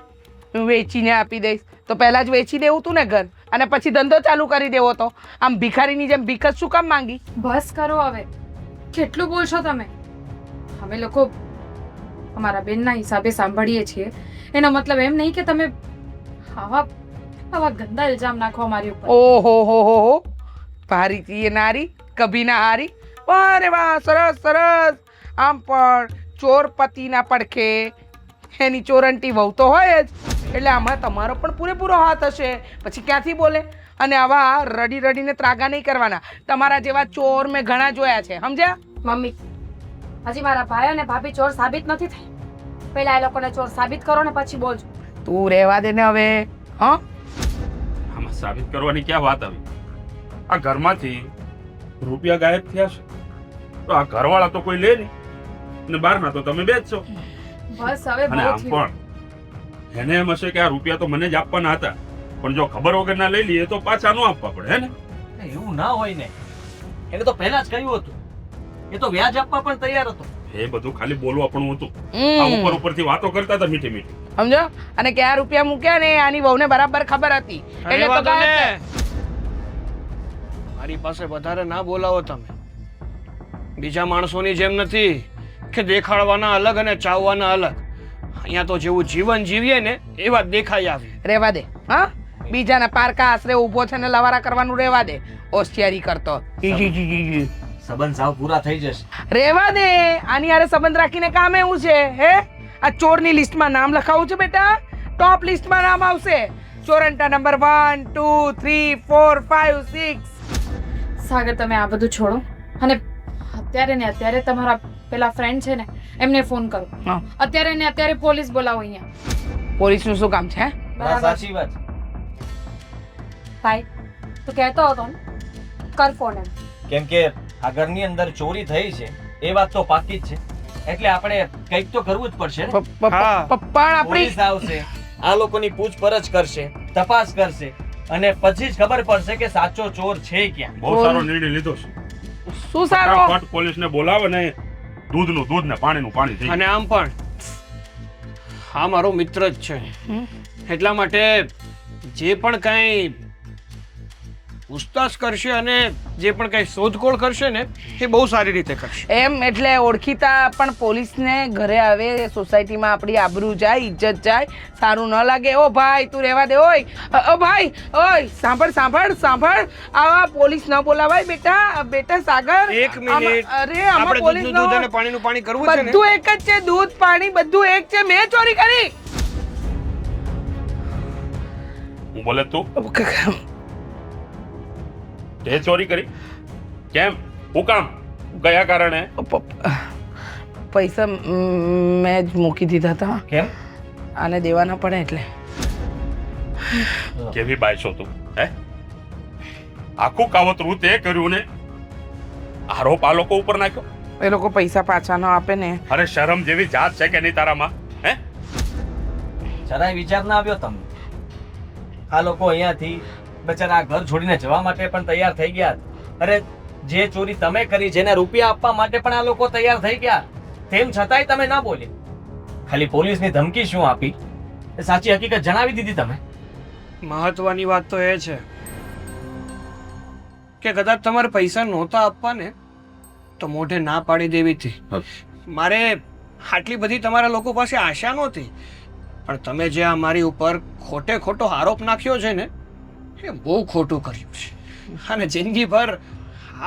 A: હું વેચીને આપી દઈશ તો પહેલાં જ વેચી દેવું તું ને ઘર, અને પછી ધંધો ચાલુ કરી દેવો તો. આમ ભિખારીની જેમ ભીખ જ શું કામ માંગી?
D: બસ કરો હવે, કેટલું બોલશો તમે? અમે લોકો અમારા બેનના હિસાબે સાંભળીએ છીએ, એનો મતલબ એમ નહીં કે તમે આવા આવા ગંદા ઇલ્ઝામ નાખો અમારી ઉપર.
A: ઓહો, ભારી ચીએ નારી કભી ના હારી. વાહ રે વાહ, સરસ સરસ. આમ પણ ચોર પતિના પડખે એની ચોરંટી વહુ તો હોય જ, એટલે આમાં તમારો પણ પૂરેપૂરો હાથ હશે. પછી ક્યાંથી બોલે? અને આવા રડી રડીને ત્રાગા નહીં કરવાના. તમારા જેવા ચોર મેં ઘણા જોયા છે, સમજ્યા?
B: મમ્મી, હજી મારા ભાઈ અને ભાભી ચોર સાબિત નથી થઈ. પહેલા એ લોકોને ચોર સાબિત કરો ને પછી બોલજો.
A: તું રહેવા દે ને હવે. હા,
F: આમાં સાબિત કરવાની ક્યાં વાત આવી? આ ઘરમાંથી રૂપિયા ગાયબ થયા છે તો આ ઘરવાળા તો કોઈ લે નહીં, ને બહારના તો તમે બે જ છો.
D: બસ હવે
F: અને
D: બહુ
F: આમ
D: થયું.
F: પણ એને એમ હશે કે આ રૂપિયા તો મને જ આપવાના હતા, પણ જો ખબર વગર ના લઈ લઈએ તો પાછા ન આપવા પડે, હે ને?
E: એવું ના હોય ને, એને તો પહેલા જ કહ્યું હતું. એ તો વ્યાજ આપવા પણ તૈયાર હતો.
F: એ બધું ખાલી બોલવા પણ હતું. આ ઉપર ઉપરથી વાતો કરતા હતા મીઠી મીઠી.
A: સમજો? અને ક્યાં રૂપિયા મૂક્યા ને આની વહુને બરાબર ખબર હતી, એટલે તો ગાયબ છે.
C: મારી પાસે વધારે ના બોલાવો તમે. બીજા માણસોની જેમ નથી કે દેખાડવાના અલગ અને ચાવવાના અલગ. અહીંયા તો જેવું જીવન જીવીએ ને એવા દેખાઈ આવીએ.
A: રહેવા દે. હા, બીજાના પારકા આશરે ઊભો છે ને લવારા કરવાનું રહેવા દે. હોશિયારી કરતો.
E: સંબંધ સાવ પૂરા થઈ જશે.
A: રહેવા દે. આની હારે સંબંધ રાખીને કામ એવું છે? હે, આ ચોરની લિસ્ટમાં નામ લખાવું છે બેટા? ટોપ લિસ્ટમાં નામ આવશે. ચોરંટા નંબર 1 2 3 4 5 6.
D: સાગર, તમે આ બધું છોડો અને અત્યારે ને અત્યારે તમારા પેલા ફ્રેન્ડ છે ને એમને ફોન કરો.
A: હા.
D: અત્યારે ને અત્યારે પોલીસ બોલાવો અહીંયા.
A: પોલીસનું શું કામ છે?
D: બરાબર.
E: સાચી વાત.
B: ભાઈ, તું કહેતો હતો ને, કર ફોન એમ.
E: કેમ કે આ ઘરની અંદર ચોરી થઈ છે એ વાત તો પાકી જ છે, એટલે આપણે કંઈક તો કરવું જ પડશે ને.
C: હા.
A: પણ આપણી
E: પોલીસ આવશે, આ લોકોની પૂછપરછ કરશે, તપાસ કરશે, અને પછી જ ખબર પડશે કે સાચો ચોર છે ક્યાં.
F: બહુ સારો નિર્ણય લીધો છે.
A: શું સારો?
F: ફટાફટ પોલીસને બોલાવે ને દૂધનું દૂધ ને પાણીનું પાણી થઈ
C: અને આમ પણ હા મારો મિત્ર જ છે, એટલા માટે જે પણ કાંઈ પૂછતાછ કરશે અને જે પણ કાંઈ શોધખોળ કરશે ને એ બહુ સારી રીતે કરશે.
A: એમ એટલે ઓળખીતા પણ પોલીસને ઘરે આવે, સોસાયટીમાં આપણી આબરૂ જાય, ઇજ્જત જાય, સારું ન લાગે. ઓ ભાઈ, તું રહેવા દે. ઓય ઓ ભાઈ, ઓય સાંભળ સાંભળ સાંભળ, આવા પોલીસ ન બોલાવાય બેટા. બેટા સાગર,
C: એક મિનિટ.
A: અરે આમાં
C: આપણે
A: પોલીસ
C: દૂધનું દૂધ અને પાણીનું પાણી કરવું છે ને?
A: બધું એક જ છે. દૂધ પાણી બધું એક છે. મેં ચોરી કરી?
F: હું બોલે તું તે ચોરી કરી? કેમ? હું કામ? કયા કારણે?
A: પૈસા મેં જ મૂકી દીધા હતા,
E: કેમ?
A: આને દેવાના પડે એટલે.
F: કેવી બાય છો તું? હે, આખું કાવતરું તે કર્યું ને આરોપ આ લોકો ઉપર નાખ્યો.
A: એ લોકો પૈસા પાછા ન આપે ને.
F: અરે શરમ જેવી જાત છે કે નહીં તારામાં? હે,
E: જરાય વિચાર ના આવ્યો તમને? આ લોકો અહીંયાથી બચારા આ ઘર છોડીને જવા માટે પણ તૈયાર થઈ ગયા. અરે જે ચોરી તમે કરી, જેને રૂપિયા આપવા માટે પણ આ લોકો તૈયાર થઈ ગયા, તેમ છતાંય તમે ના બોલ્યા. ખાલી પોલીસની ધમકી શું આપી એ સાચી હકીકત જણાવી દીધી તમે.
C: મહત્વની વાત તો એ છે કે કદાચ તમારે પૈસા નહોતા આપવા ને તો મોઢે ના પાડી દેવી હતી. મારે આટલી બધી તમારા લોકો પાસે આશા નહોતી, પણ તમે જે અમારી ઉપર ખોટે ખોટો આરોપ નાખ્યો છે ને એ બહુ ખોટું કર્યું છે. અને જિંદગીભર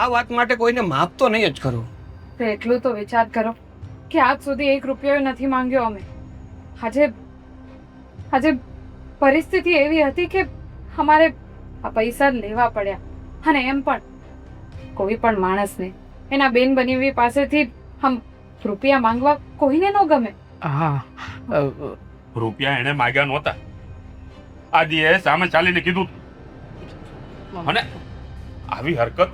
C: આ વાત માટે કોઈને માફ તો નહીં જ કરું.
D: તો એટલું તો વિચાર કરો કે આજ સુધી 1 રૂપિયો નથી માંગ્યો અમે. આજે પરિસ્થિતિ એવી હતી કે અમારે આ પૈસા લેવા પડ્યા. અને એમ પણ કોઈ પણ માણસને એના બેન બનેવી પાસેથી રૂપિયા માંગવા કોઈને ન ગમે.
A: હા
F: રૂપિયા એને માગ્યા નહોતા. આદિએ સામે ચાલીને કીધું અને આવી હરકત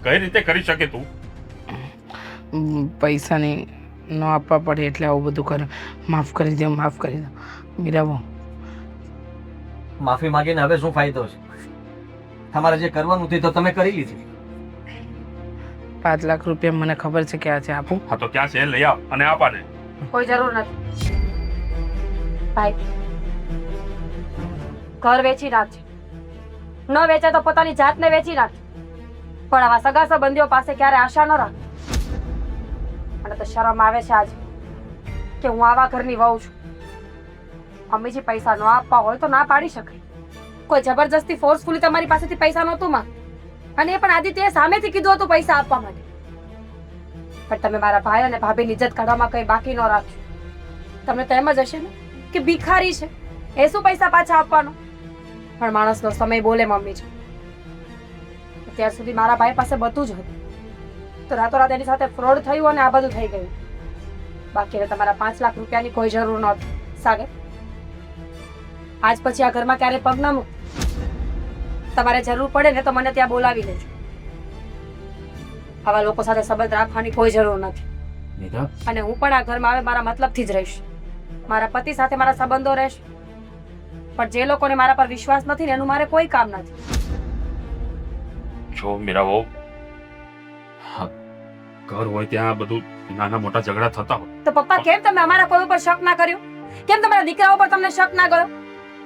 F: કઈ રીતે કરી શકે તું?
A: પૈસાની ન આપવા પડે એટલે આવું બધું કરે. માફ કરી દો, માફ કરી દો મીરાબો.
E: માફી માંગીને હવે શું ફાયદો છે? તમારે જે કરવાનું હતું તો તમે કરી લીધું.
A: 5 લાખ રૂપિયા મને ખબર છે ક્યાં છે, આપું?
F: હા તો ક્યાં છે? લઈ આવ અને આપાને.
B: કોઈ જરૂર નથી ભાઈ. ઘર વેચી નાખજે, ન વેચે તો પોતાની જાતને વેચી નાખજે, પણ આવા સગા સંબંધીઓ પાસે ક્યારે આશા ન રાખ. મને તો શરમ આવે છે આજે કે હું આવા ઘરની વહુ છું. મમ્મીજી પૈસા ન આપવા હોય તો ના પાડી શકાય. કોઈ જબરજસ્તી ફોર્સફુલી તમારી પાસેથી પૈસા નહોતું માંગ, અને એ પણ આદિત્યએ સામેથી કીધું હતું પૈસા આપવા માટે. પણ તમે મારા ભાઈ અને ભાભીની ઇજ્જત કાઢવામાં કંઈ બાકી ન રાખ્યું. તમને તો એમ જ હશે ને કે ભિખારી છે, એ શું પૈસા પાછા આપવાનો? પણ માણસનો સમય બોલે મમ્મીજી. અત્યાર સુધી મારા ભાઈ પાસે બધું જ હતું, તો રાતોરાત એની સાથે ફ્રોડ થયું અને આ બધું થઈ ગયું. બાકી તમારા 5 લાખ રૂપિયાની કોઈ જરૂર નહોતી સાગર. આજ પછી આ ઘરમાં ક્યારે પગ ન મૂક. તમારે જરૂર પડે ને તો મને ત્યાં બોલાવી લેજો. આવા લોકો સાથે સંબંધ રાખવાની કોઈ જરૂર નથી. અને હું પણ આ ઘરમાં આવે મારા મતલબથી જ રહીશ. મારા પતિ સાથે મારા સંબંધો રહેશે, પણ જે લોકોને મારા પર વિશ્વાસ નથી ને એનું મારે કોઈ કામ નથી.
F: જો મીરાબો, ઘર હોય ત્યાં બધું નાના મોટા ઝઘડા થતા હોય.
B: તો પપ્પા કેમ તમે અમારા કોઈ ઉપર શક ના કર્યો? કેમ તમારા દીકરા ઉપર તમને શક ના કર્યો?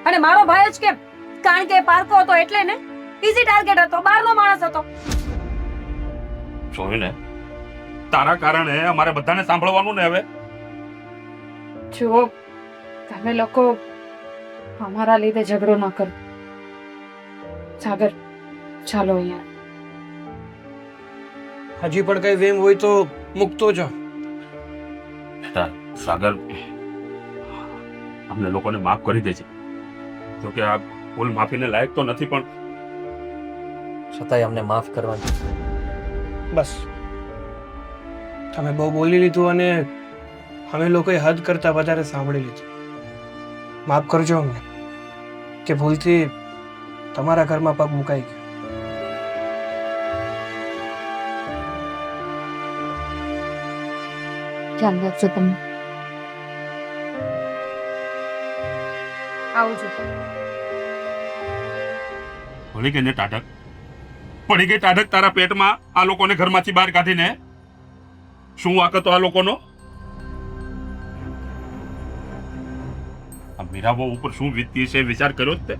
B: અને મારો ભાઈ જ કેમ? કારણ કે એ પારકો હતો એટલે ને, ઈઝી ટાર્ગેટ હતો, બહારનો માણસ હતો.
F: જોયું ને, તારા કારણે અમારે બધાને સાંભળવાનું ને હવે.
D: જુઓ, તમે લોકો અમારા લીધે ઝઘડો ન કરો. સાગર, ચાલો અહીંયા.
C: હજી પણ કઈ વેમ હોય તો મૂકતો જાઓ.
F: સાગર, અમને લોકોને માફ કરી દેજે. જો કે આ ભૂલ માફીને લાયક તો નથી, પણ
E: છતાંય અમને માફ કરવાની.
C: બસ તમે બહુ બોલી લીધું અને અમે લોકોએ હદ કરતા વધારે સાંભળી લીધું. માફ કરજો અમને કે ભૂલથી તમારા ઘરમાં પગ મુકાઈ ગયો.
D: ધ્યાન રાખજો તમે.
B: આવજો.
F: ભૂલી ગઈ ને ટાઢક? પડી ગઈ ટાઢક તારા પેટમાં આ લોકોને ઘરમાંથી બહાર કાઢીને? શું વાંક હતો આ લોકોનો? આ મીરાબો ઉપર શું વીતતી છે વિચાર કર્યો જ તે?